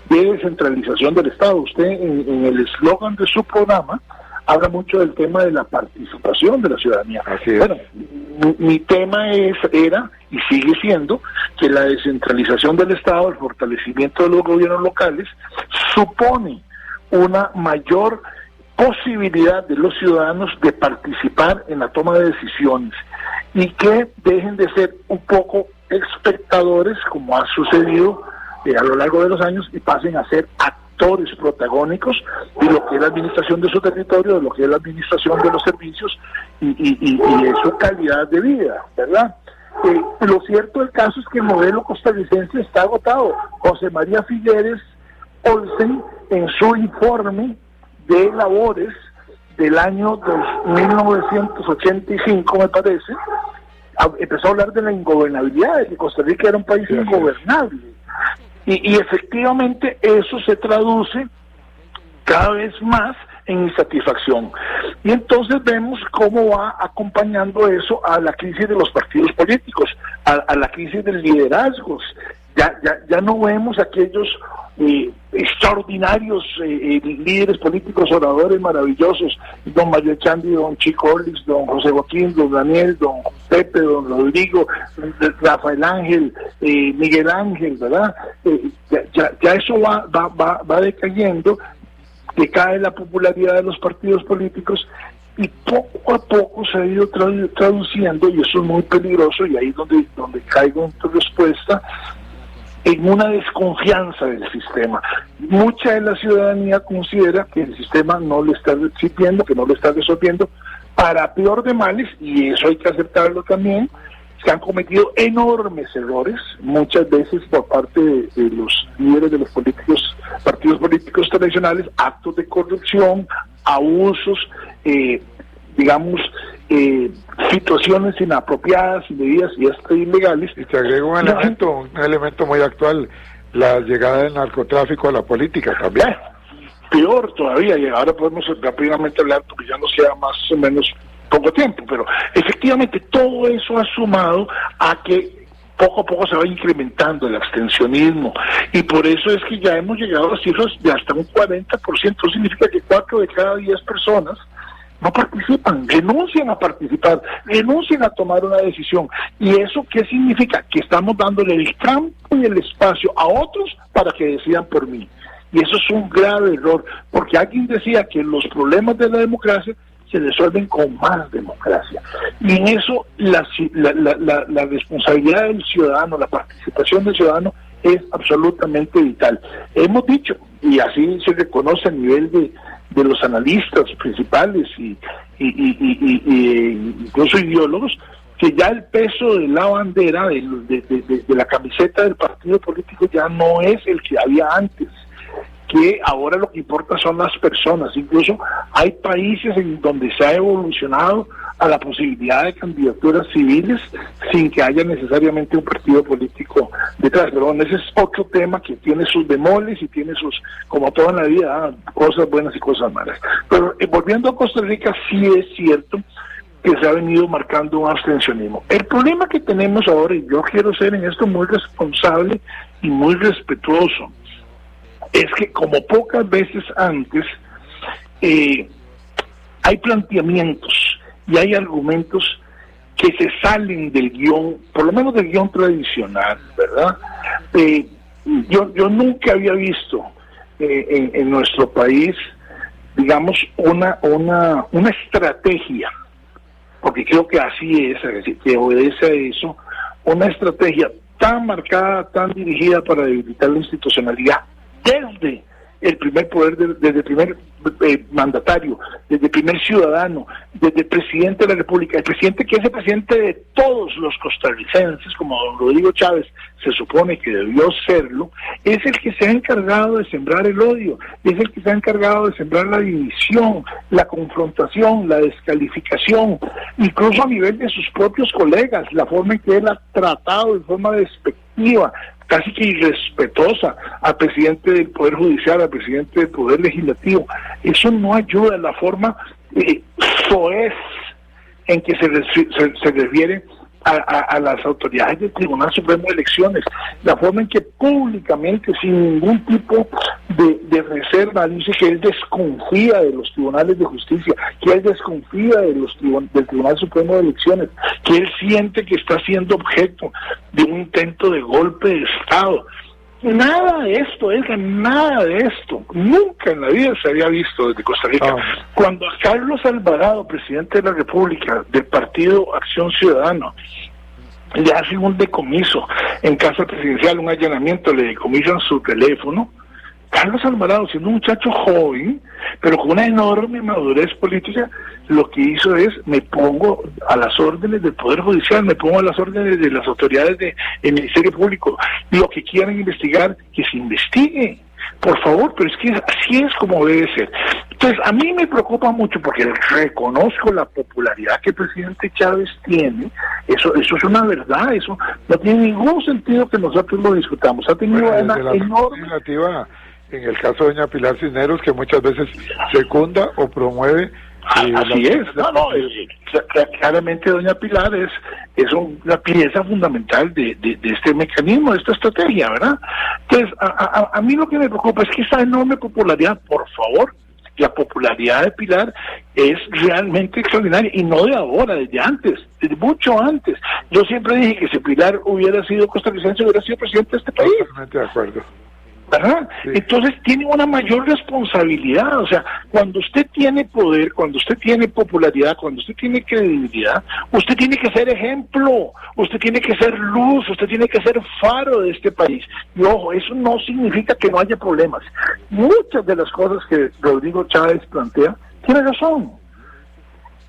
de descentralización del Estado. Usted en el eslogan de su programa habla mucho del tema de la participación de la ciudadanía. Bueno, mi tema era y sigue siendo que la descentralización del Estado, el fortalecimiento de los gobiernos locales, supone una mayor posibilidad de los ciudadanos de participar en la toma de decisiones y que dejen de ser un poco espectadores, como ha sucedido a lo largo de los años, y pasen a ser actores protagónicos de lo que es la administración de su territorio, de lo que es la administración de los servicios y de su calidad de vida, ¿verdad? Lo cierto del caso es que el modelo costarricense está agotado. José María Figueres Olsen, en su informe de labores del año 1985, me parece, empezó a hablar de la ingobernabilidad, de que Costa Rica era un país ingobernable. Y efectivamente eso se traduce cada vez más en insatisfacción. Y entonces vemos cómo va acompañando eso a la crisis de los partidos políticos, a la crisis de liderazgos Ya no vemos aquellos extraordinarios líderes políticos, oradores maravillosos, don Mario Echandi, don Chico Orlix, don José Joaquín, don Daniel, don Pepe, don Rodrigo, Rafael Ángel, Miguel Ángel, ¿verdad? Ya eso va decayendo, decae la popularidad de los partidos políticos y poco a poco se ha ido traduciendo, y eso es muy peligroso, y ahí es donde caigo en tu respuesta, en una desconfianza del sistema. Mucha de la ciudadanía considera que el sistema no le está sirviendo, que no le está resolviendo, para peor de males, y eso hay que aceptarlo también. Se han cometido enormes errores, muchas veces por parte de los líderes de los partidos políticos tradicionales, actos de corrupción, abusos, situaciones inapropiadas, indebidas y hasta ilegales. Y te agrego un elemento muy actual, la llegada del narcotráfico a la política también. Peor todavía, y ahora podemos rápidamente hablar, porque ya nos queda más o menos poco tiempo, pero efectivamente todo eso ha sumado a que poco a poco se va incrementando el abstencionismo, y por eso es que ya hemos llegado a cifras de hasta un 40%. Eso significa que 4 de cada 10 personas no participan, renuncian a participar, renuncian a tomar una decisión. ¿Y eso qué significa? Que estamos dándole el campo y el espacio a otros para que decidan por mí. Y eso es un grave error, porque alguien decía que los problemas de la democracia se resuelven con más democracia. Y en eso la responsabilidad del ciudadano, la participación del ciudadano es absolutamente vital. Hemos dicho, y así se reconoce a nivel de los analistas principales y incluso ideólogos, que ya el peso de la bandera, de la camiseta del partido político ya no es el que había antes, que ahora lo que importa son las personas. Incluso hay países en donde se ha evolucionado a la posibilidad de candidaturas civiles sin que haya necesariamente un partido político detrás. Pero bueno, ese es otro tema que tiene sus bemoles y tiene sus, como todo en la vida, cosas buenas y cosas malas. Pero volviendo a Costa Rica, sí es cierto que se ha venido marcando un abstencionismo. El problema que tenemos ahora, y yo quiero ser en esto muy responsable y muy respetuoso, es que como pocas veces antes hay planteamientos y hay argumentos que se salen del guión, por lo menos del guión tradicional, ¿verdad? Yo nunca había visto en nuestro país, digamos, una estrategia, porque creo que así es, que obedece a eso, una estrategia tan marcada, tan dirigida para debilitar la institucionalidad desde el primer poder, desde el primer mandatario, desde el primer ciudadano, desde el presidente de la República, el presidente que es el presidente de todos los costarricenses, como don Rodrigo Chávez se supone que debió serlo, es el que se ha encargado de sembrar el odio, es el que se ha encargado de sembrar la división, la confrontación, la descalificación, incluso a nivel de sus propios colegas, la forma en que él ha tratado de forma despectiva, casi que irrespetuosa al presidente del Poder Judicial, al presidente del Poder Legislativo. Eso no ayuda a la forma soez en que se refiere a las autoridades del Tribunal Supremo de Elecciones, la forma en que públicamente, sin ningún tipo de reserva, dice que él desconfía de los tribunales de justicia, que él desconfía del Tribunal Supremo de Elecciones, que él siente que está siendo objeto de un intento de golpe de Estado. Nada de esto, nada de esto. Nunca en la vida se había visto desde Costa Rica. Cuando a Carlos Alvarado, presidente de la República, del Partido Acción Ciudadana, le hacen un decomiso en casa presidencial, un allanamiento, le decomisan su teléfono, Carlos Alvarado, siendo un muchacho joven, pero con una enorme madurez política, lo que hizo es, me pongo a las órdenes del Poder Judicial, me pongo a las órdenes de las autoridades del Ministerio Público, lo que quieran investigar, que se investigue, por favor, pero es que así es como debe ser. Entonces, a mí me preocupa mucho porque reconozco la popularidad que el presidente Chávez tiene, eso es una verdad, eso no tiene ningún sentido que nosotros lo discutamos, ha tenido una enorme... En el caso de doña Pilar Cisneros, que muchas veces secunda o promueve Así es, claramente doña Pilar es una pieza fundamental de este mecanismo, de esta estrategia, ¿verdad? Entonces, a mí lo que me preocupa es que esa enorme popularidad, por favor, la popularidad de Pilar es realmente extraordinaria, y no de ahora, desde antes, desde mucho antes. Yo siempre dije que si Pilar hubiera sido costarricense, hubiera sido presidente de este país. Totalmente de acuerdo. ¿Verdad? Sí. Entonces tiene una mayor responsabilidad. O sea, cuando usted tiene poder, cuando usted tiene popularidad, cuando usted tiene credibilidad, usted tiene que ser ejemplo, usted tiene que ser luz, usted tiene que ser faro de este país. Y ojo, eso no significa que no haya problemas. Muchas de las cosas que Rodrigo Chávez plantea, tiene razón.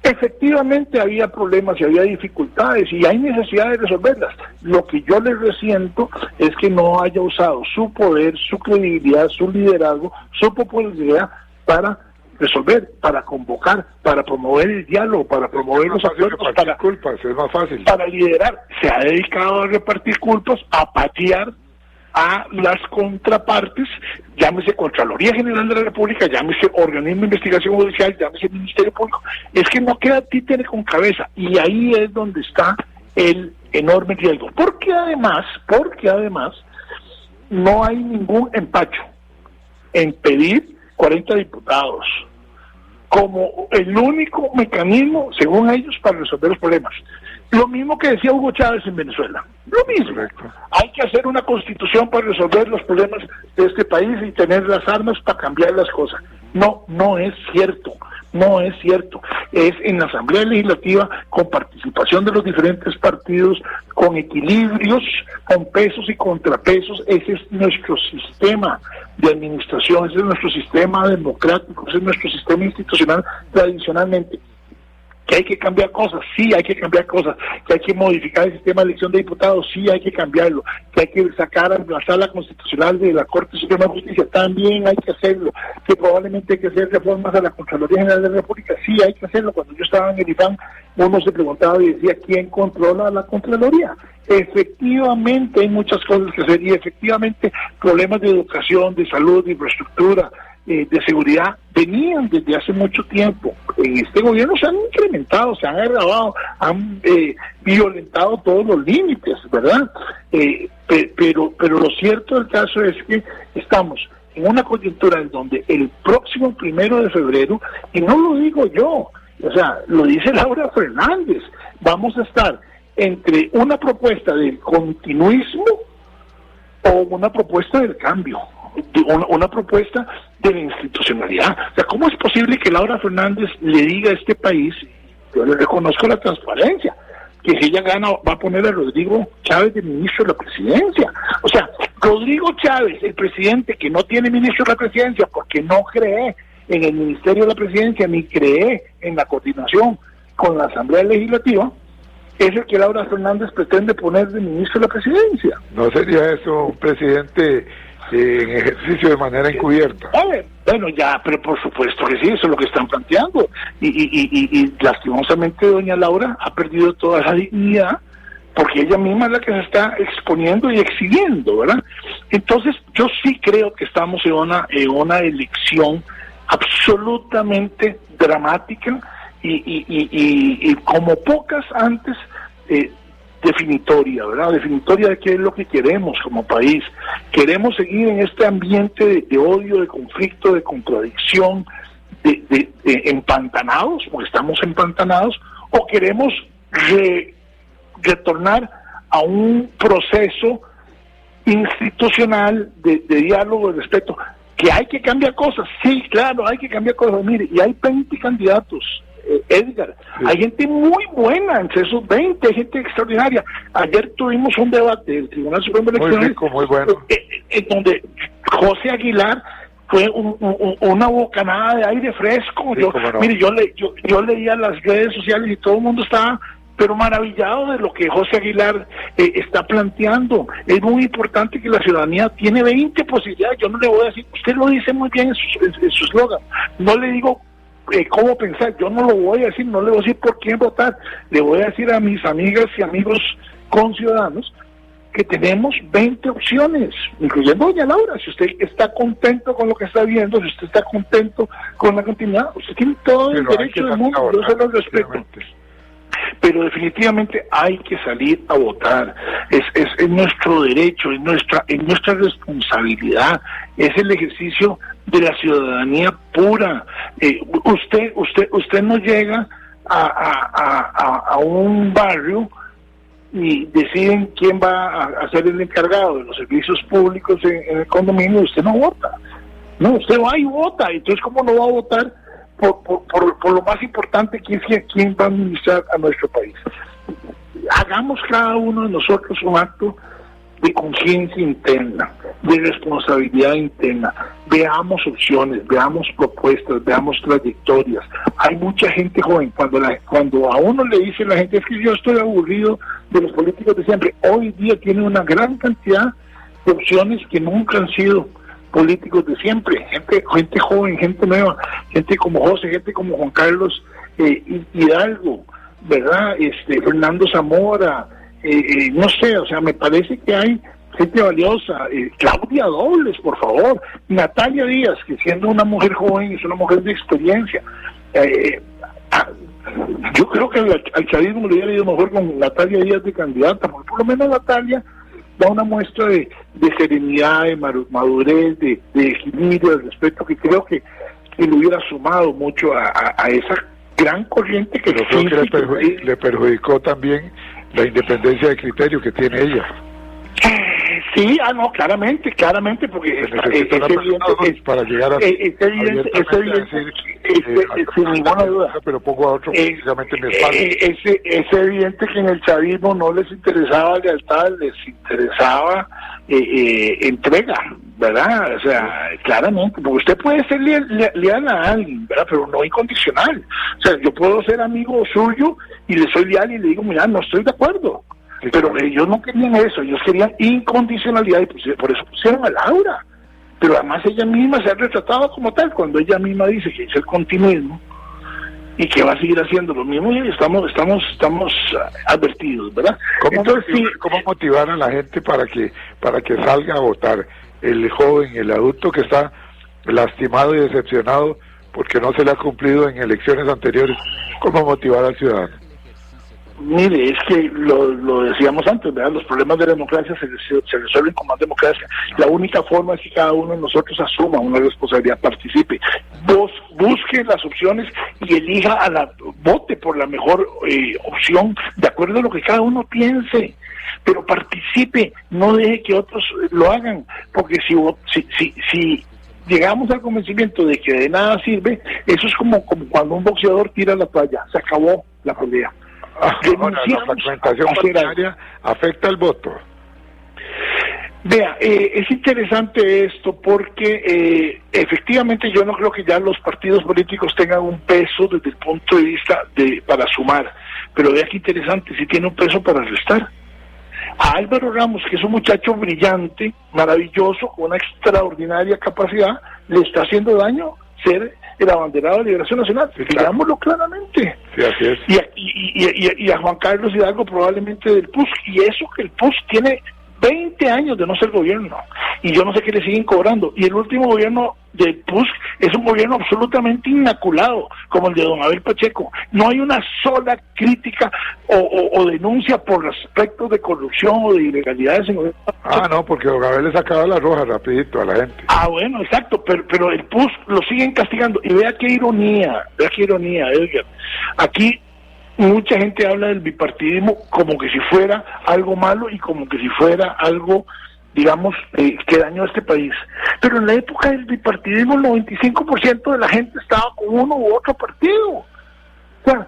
Efectivamente había problemas y había dificultades y hay necesidad de resolverlas. Lo que yo le resiento es que no haya usado su poder, su credibilidad, su liderazgo, su popularidad para resolver, para convocar, para promover el diálogo, para promover los acuerdos, es más fácil. Para liderar. Se ha dedicado a repartir culpas, a patear a las contrapartes, llámese Contraloría General de la República, llámese Organismo de Investigación Judicial, llámese Ministerio Público. Es que no queda títere con cabeza, y ahí es donde está el enorme riesgo. Porque además no hay ningún empacho en pedir 40 diputados como el único mecanismo, según ellos, para resolver los problemas. Lo mismo que decía Hugo Chávez en Venezuela. Lo mismo. Correcto. Hay que hacer una constitución para resolver los problemas de este país y tener las armas para cambiar las cosas. No es cierto. No es cierto. Es en la Asamblea Legislativa, con participación de los diferentes partidos, con equilibrios, con pesos y contrapesos. Ese es nuestro sistema de administración, ese es nuestro sistema democrático, ese es nuestro sistema institucional tradicionalmente. Que hay que cambiar cosas, sí hay que cambiar cosas, que hay que modificar el sistema de elección de diputados, sí hay que cambiarlo, que hay que sacar a la sala constitucional de la Corte Suprema de Justicia, también hay que hacerlo, que probablemente hay que hacer reformas a la Contraloría General de la República, sí hay que hacerlo. Cuando yo estaba en el IFAM, uno se preguntaba y decía, ¿quién controla la Contraloría? Efectivamente hay muchas cosas que hacer, y efectivamente problemas de educación, de salud, de infraestructura, de seguridad venían desde hace mucho tiempo. En este gobierno se han incrementado, se han agravado, han violentado todos los límites, ¿verdad? Pero lo cierto del caso es que estamos en una coyuntura en donde el próximo 1 de febrero, y no lo digo yo, o sea, lo dice Laura Fernández, vamos a estar entre una propuesta del continuismo o una propuesta del cambio, una propuesta de la institucionalidad. O sea, ¿cómo es posible que Laura Fernández le diga a este país, yo le reconozco la transparencia, que si ella gana va a poner a Rodrigo Chávez de ministro de la presidencia? O sea, Rodrigo Chávez, el presidente que no tiene ministro de la presidencia porque no cree en el ministerio de la presidencia ni cree en la coordinación con la Asamblea Legislativa, es el que Laura Fernández pretende poner de ministro de la presidencia. ¿No sería eso un presidente en ejercicio de manera encubierta? Bueno, ya, pero por supuesto que sí, eso es lo que están planteando. Y lastimosamente doña Laura ha perdido toda la dignidad, porque ella misma es la que se está exponiendo y exhibiendo, ¿verdad? Entonces, yo sí creo que estamos en una elección absolutamente dramática y como pocas antes, definitoria, ¿verdad? Definitoria de qué es lo que queremos como país. ¿Queremos seguir en este ambiente de odio, de conflicto, de contradicción, de empantanados, o estamos empantanados, o queremos retornar a un proceso institucional de diálogo, de respeto? Que hay que cambiar cosas, sí, claro, hay que cambiar cosas. Mire, y hay 20 candidatos, Edgar, sí. Hay gente muy buena entre esos 20, hay gente extraordinaria. Ayer tuvimos un debate del Tribunal Supremo de Elecciones muy bueno. En donde José Aguilar fue una bocanada de aire fresco. Sí, mire, yo leía las redes sociales y todo el mundo estaba pero maravillado de lo que José Aguilar está planteando. Es muy importante que la ciudadanía tiene 20 posibilidades. Yo no le voy a decir, usted lo dice muy bien en su eslogan, no le digo cómo pensar, yo no lo voy a decir, no le voy a decir por quién votar, le voy a decir a mis amigas y amigos conciudadanos que tenemos 20 opciones, incluyendo doña Laura. Si usted está contento con lo que está viendo, si usted está contento con la continuidad, usted tiene todo el derecho del mundo, yo se lo respeto. Pero definitivamente hay que salir a votar. Es nuestro derecho, es nuestra responsabilidad, es el ejercicio de la ciudadanía pura. Usted no llega a un barrio y deciden quién va a ser el encargado de los servicios públicos en el condominio. Usted no vota. No, usted va y vota. Entonces, ¿cómo no va a votar por lo más importante, que es quién va a administrar a nuestro país? Hagamos cada uno de nosotros un acto de conciencia interna, de responsabilidad interna. Veamos opciones, veamos propuestas, veamos trayectorias. Hay mucha gente joven. Cuando a uno le dice la gente, es que yo estoy aburrido de los políticos de siempre, hoy día tiene una gran cantidad de opciones que nunca han sido políticos de siempre, gente joven, gente nueva, gente como José, gente como Juan Carlos Hidalgo, ¿verdad? Fernando Zamora, no sé, o sea, me parece que hay gente valiosa. Claudia Dobles, por favor, Natalia Díaz, que siendo una mujer joven es una mujer de experiencia. Yo creo que al chavismo le hubiera ido mejor con Natalia Díaz de candidata, porque por lo menos Natalia da una muestra de serenidad, de madurez, de equilibrio, de respeto, que creo que le hubiera sumado mucho a esa gran corriente que le perjudicó también la independencia de criterio que tiene ella. Sí, no, claramente, porque es evidente para llegar a sin ninguna duda, pero pongo a otro precisamente en mi espalda. Es evidente que en el chavismo no les interesaba lealtad, les interesaba entrega, ¿verdad? O sea, claramente, porque usted puede ser leal a alguien, ¿verdad? Pero no incondicional. O sea, yo puedo ser amigo suyo y le soy leal y le digo, mira, no estoy de acuerdo. Sí, pero ellos no querían eso, ellos querían incondicionalidad, y por eso pusieron a Laura. Pero además ella misma se ha retratado como tal, cuando ella misma dice que es el continuismo y que va a seguir haciendo lo mismo, y estamos advertidos, ¿verdad? ¿Cómo motivar a la gente para que salga a votar? El joven, el adulto que está lastimado y decepcionado porque no se le ha cumplido en elecciones anteriores, ¿cómo motivar al ciudadano? Mire, es que lo decíamos antes, ¿verdad? Los problemas de la democracia se resuelven con más democracia. La única forma es que cada uno de nosotros asuma una responsabilidad, participe, busque las opciones y elija vote por la mejor opción, de acuerdo a lo que cada uno piense. Pero participe, no deje que otros lo hagan, porque si llegamos al convencimiento de que de nada sirve, eso es como cuando un boxeador tira la toalla, se acabó la pelea. Ahora, la fragmentación partidaria afecta el voto. Vea, es interesante esto porque efectivamente yo no creo que ya los partidos políticos tengan un peso desde el punto de vista para sumar, pero vea qué interesante, si tiene un peso para restar. A Álvaro Ramos, que es un muchacho brillante, maravilloso, con una extraordinaria capacidad, le está haciendo daño ser el abanderado de Liberación Nacional, sí, claro. Digámoslo claramente. Sí, así es. Y a Juan Carlos Hidalgo probablemente del PUSC, y eso que el PUSC tiene 20 años de no ser gobierno, y yo no sé qué le siguen cobrando, y el último gobierno del PUSC es un gobierno absolutamente inmaculado, como el de don Abel Pacheco. No hay una sola crítica o denuncia por aspectos de corrupción o de ilegalidades en el gobierno. No, porque don Abel le sacaba la roja rapidito a la gente. Bueno, exacto, pero el PUSC lo siguen castigando, y vea qué ironía, Edgar. Aquí mucha gente habla del bipartidismo como que si fuera algo malo y como que si fuera algo, digamos, que dañó a este país. Pero en la época del bipartidismo el 95% de la gente estaba con uno u otro partido. O sea,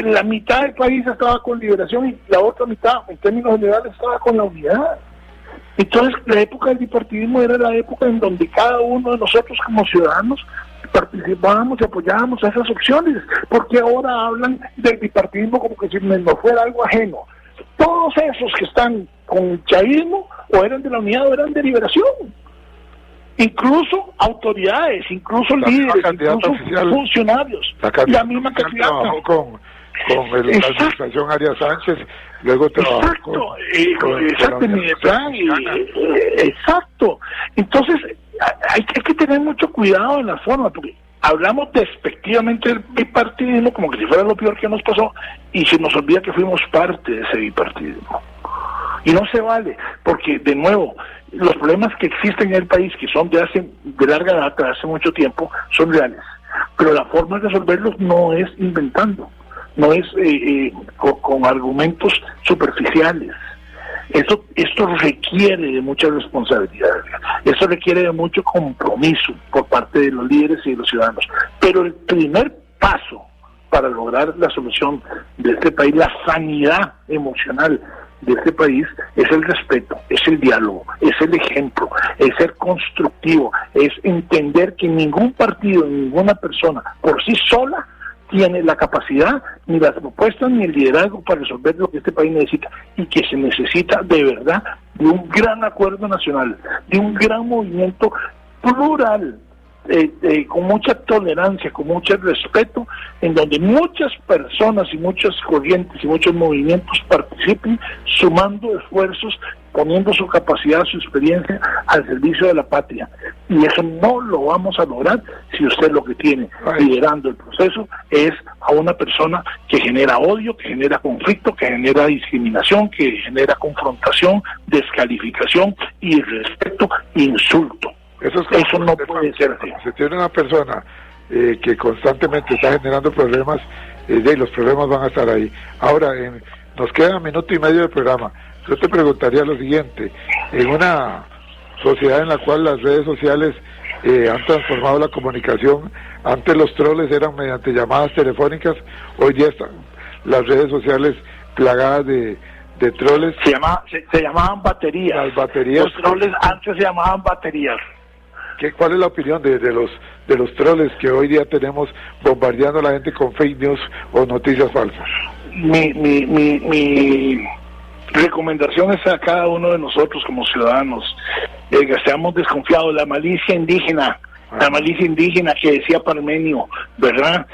la mitad del país estaba con Liberación y la otra mitad, en términos generales, estaba con la Unidad. Entonces, la época del bipartidismo era la época en donde cada uno de nosotros como ciudadanos participábamos y apoyábamos a esas opciones, porque ahora hablan del bipartidismo como que si no fuera algo ajeno. Todos esos que están con el chavismo o eran de la Unidad o eran de Liberación, incluso autoridades, incluso líderes, incluso funcionarios, la misma candidata la administración Arias Sánchez, luego trabajó exacto. Entonces hay que tener mucho cuidado en las formas, porque hablamos despectivamente del bipartidismo como que si fuera lo peor que nos pasó, y se nos olvida que fuimos parte de ese bipartidismo. Y no se vale, porque de nuevo, los problemas que existen en el país, que son de larga data, de hace mucho tiempo, son reales. Pero la forma de resolverlos no es inventando, no es con argumentos superficiales. Esto requiere de mucha responsabilidad, esto requiere de mucho compromiso por parte de los líderes y de los ciudadanos. Pero el primer paso para lograr la solución de este país, la sanidad emocional de este país, es el respeto, es el diálogo, es el ejemplo, es ser constructivo, es entender que ningún partido, ninguna persona por sí sola tiene la capacidad, ni las propuestas, ni el liderazgo para resolver lo que este país necesita, y que se necesita de verdad de un gran acuerdo nacional, de un gran movimiento plural, con mucha tolerancia, con mucho respeto, en donde muchas personas y muchas corrientes y muchos movimientos participen, sumando esfuerzos, poniendo su capacidad, su experiencia al servicio de la patria. Y eso no lo vamos a lograr si usted lo que tiene liderando el proceso es a una persona que genera odio, que genera conflicto, que genera discriminación, que genera confrontación, descalificación, irrespeto, insulto. Eso no puede ser así. Si tiene una persona que constantemente está generando problemas, los problemas van a estar ahí. Ahora, nos queda 1 minuto y medio de programa. Yo te preguntaría lo siguiente: en una sociedad en la cual las redes sociales han transformado la comunicación, antes los troles eran mediante llamadas telefónicas, hoy día están las redes sociales plagadas de troles. Se llamaban baterías. Las baterías. Los troles antes se llamaban baterías. ¿Cuál es la opinión de los troles que hoy día tenemos bombardeando a la gente con fake news o noticias falsas? Mi recomendación es a cada uno de nosotros como ciudadanos que seamos desconfiados. La malicia indígena que decía Parmenio, ¿verdad?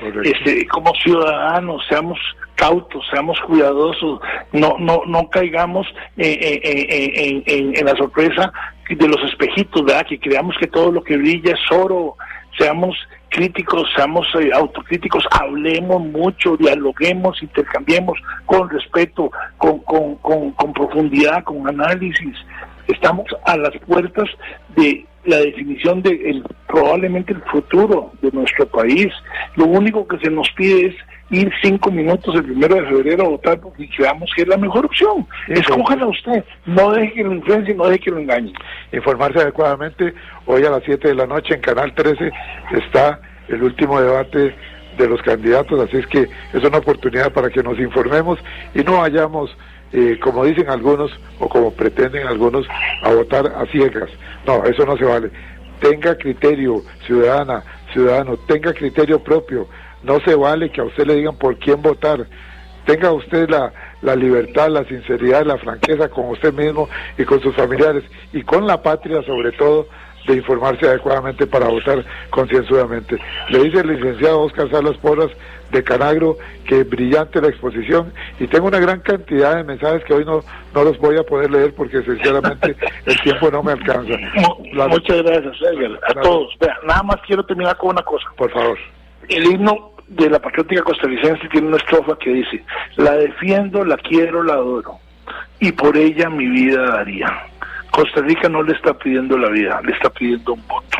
Como ciudadanos seamos cautos, seamos cuidadosos, no caigamos en la sorpresa de los espejitos, ¿verdad? Que creamos que todo lo que brilla es oro. Seamos críticos, seamos autocríticos, hablemos mucho, dialoguemos, intercambiemos con respeto, con profundidad, con análisis. Estamos a las puertas de la definición de probablemente el futuro de nuestro país. Lo único que se nos pide es ir 5 minutos el 1 de febrero a votar, porque creamos que es la mejor opción. Escójala usted, no deje que lo influencie, no deje que lo engañe. Informarse adecuadamente. Hoy a las 7 de la noche en Canal 13 está el último debate de los candidatos, así es que es una oportunidad para que nos informemos y no vayamos, como dicen algunos o como pretenden algunos, a votar a ciegas. No, eso no se vale. Tenga criterio, ciudadano, tenga criterio propio. No se vale que a usted le digan por quién votar. Tenga usted la libertad, la sinceridad, la franqueza con usted mismo y con sus familiares y con la patria, sobre todo, de informarse adecuadamente para votar concienzudamente. Le dice el licenciado Óscar Salas Porras de Canagro que es brillante la exposición, y tengo una gran cantidad de mensajes que hoy no los voy a poder leer porque sinceramente el tiempo no me alcanza. Muchas gracias, Edgar, a todos. Vea, nada más quiero terminar con una cosa. Por favor. El himno de la patriótica costarricense tiene una estrofa que dice: la defiendo, la quiero, la adoro, y por ella mi vida daría. Costa Rica no le está pidiendo la vida, le está pidiendo un voto.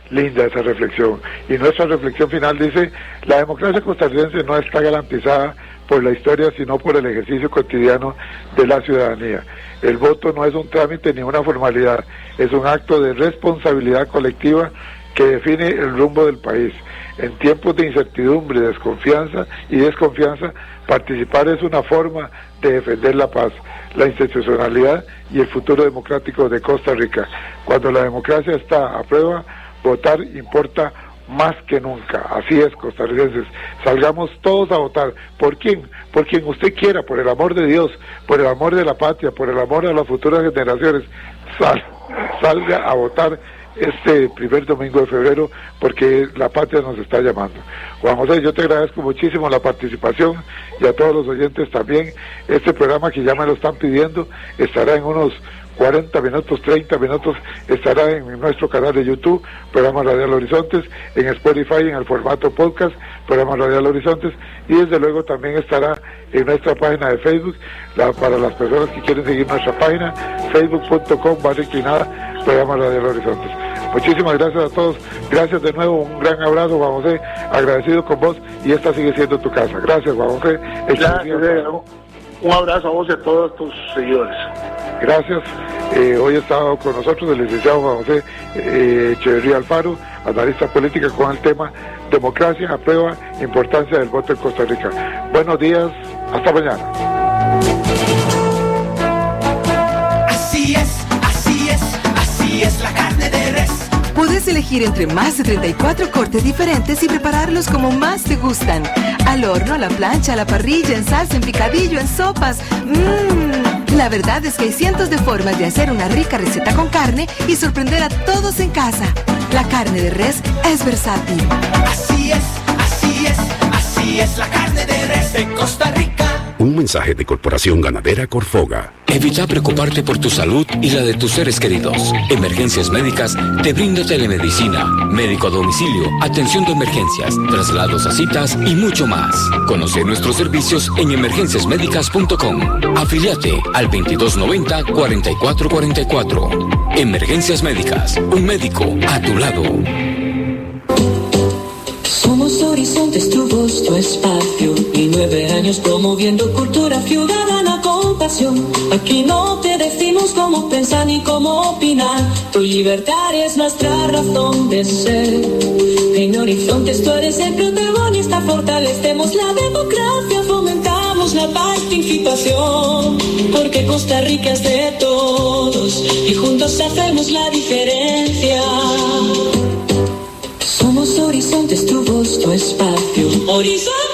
Linda esa reflexión. Y nuestra reflexión final dice: la democracia costarricense no está garantizada por la historia, sino por el ejercicio cotidiano de la ciudadanía. El voto no es un trámite ni una formalidad, es un acto de responsabilidad colectiva que define el rumbo del país. En tiempos de incertidumbre, desconfianza y desconfianza, participar es una forma de defender la paz, la institucionalidad y el futuro democrático de Costa Rica. Cuando la democracia está a prueba, votar importa más que nunca. Así es, costarricenses. Salgamos todos a votar. ¿Por quién? Por quien usted quiera, por el amor de Dios, por el amor de la patria, por el amor a las futuras generaciones. Salga a votar este primer domingo de febrero, porque la patria nos está llamando. Juan José, yo te agradezco muchísimo la participación y a todos los oyentes también. Este programa que ya me lo están pidiendo estará en unos 40 minutos, 30 minutos, estará en nuestro canal de YouTube, Programa Radial Horizontes, en Spotify, en el formato podcast, Programa Radial Horizontes, y desde luego también estará en nuestra página de Facebook, para las personas que quieren seguir nuestra página, facebook.com/inclinada, Programa Radial Horizontes. Muchísimas gracias a todos, gracias de nuevo, un gran abrazo, Juan José, agradecido con vos, y esta sigue siendo tu casa. Gracias, Juan José. Un abrazo a vos y a todos tus seguidores. Gracias. Hoy ha estado con nosotros el licenciado Juan José Echeverría Alfaro, analista política, con el tema democracia, aprueba, importancia del voto en Costa Rica. Buenos días, hasta mañana. Así es la carne de res. Puedes elegir entre más de 34 cortes diferentes y prepararlos como más te gustan. Al horno, a la plancha, a la parrilla, en salsa, en picadillo, en sopas. La verdad es que hay cientos de formas de hacer una rica receta con carne y sorprender a todos en casa. La carne de res es versátil. Así es la carne de res de Costa Rica. Un mensaje de Corporación Ganadera Corfoga. Evita preocuparte por tu salud y la de tus seres queridos. Emergencias Médicas te brinda telemedicina, médico a domicilio, atención de emergencias, traslados a citas y mucho más. Conoce nuestros servicios en emergenciasmedicas.com. Afíliate al 2290-4444. Emergencias Médicas, un médico a tu lado. Somos Horizontes, tu voz, tu espacio, y 9 años promoviendo cultura ciudadana con pasión. Aquí no te decimos cómo pensar ni cómo opinar, tu libertad es nuestra razón de ser. En Horizontes tú eres el protagonista, fortalecemos la democracia, fomentamos la participación, porque Costa Rica es de todos y juntos hacemos la diferencia. Somos Horizontes, tu voz, tu espacio. Horizonte.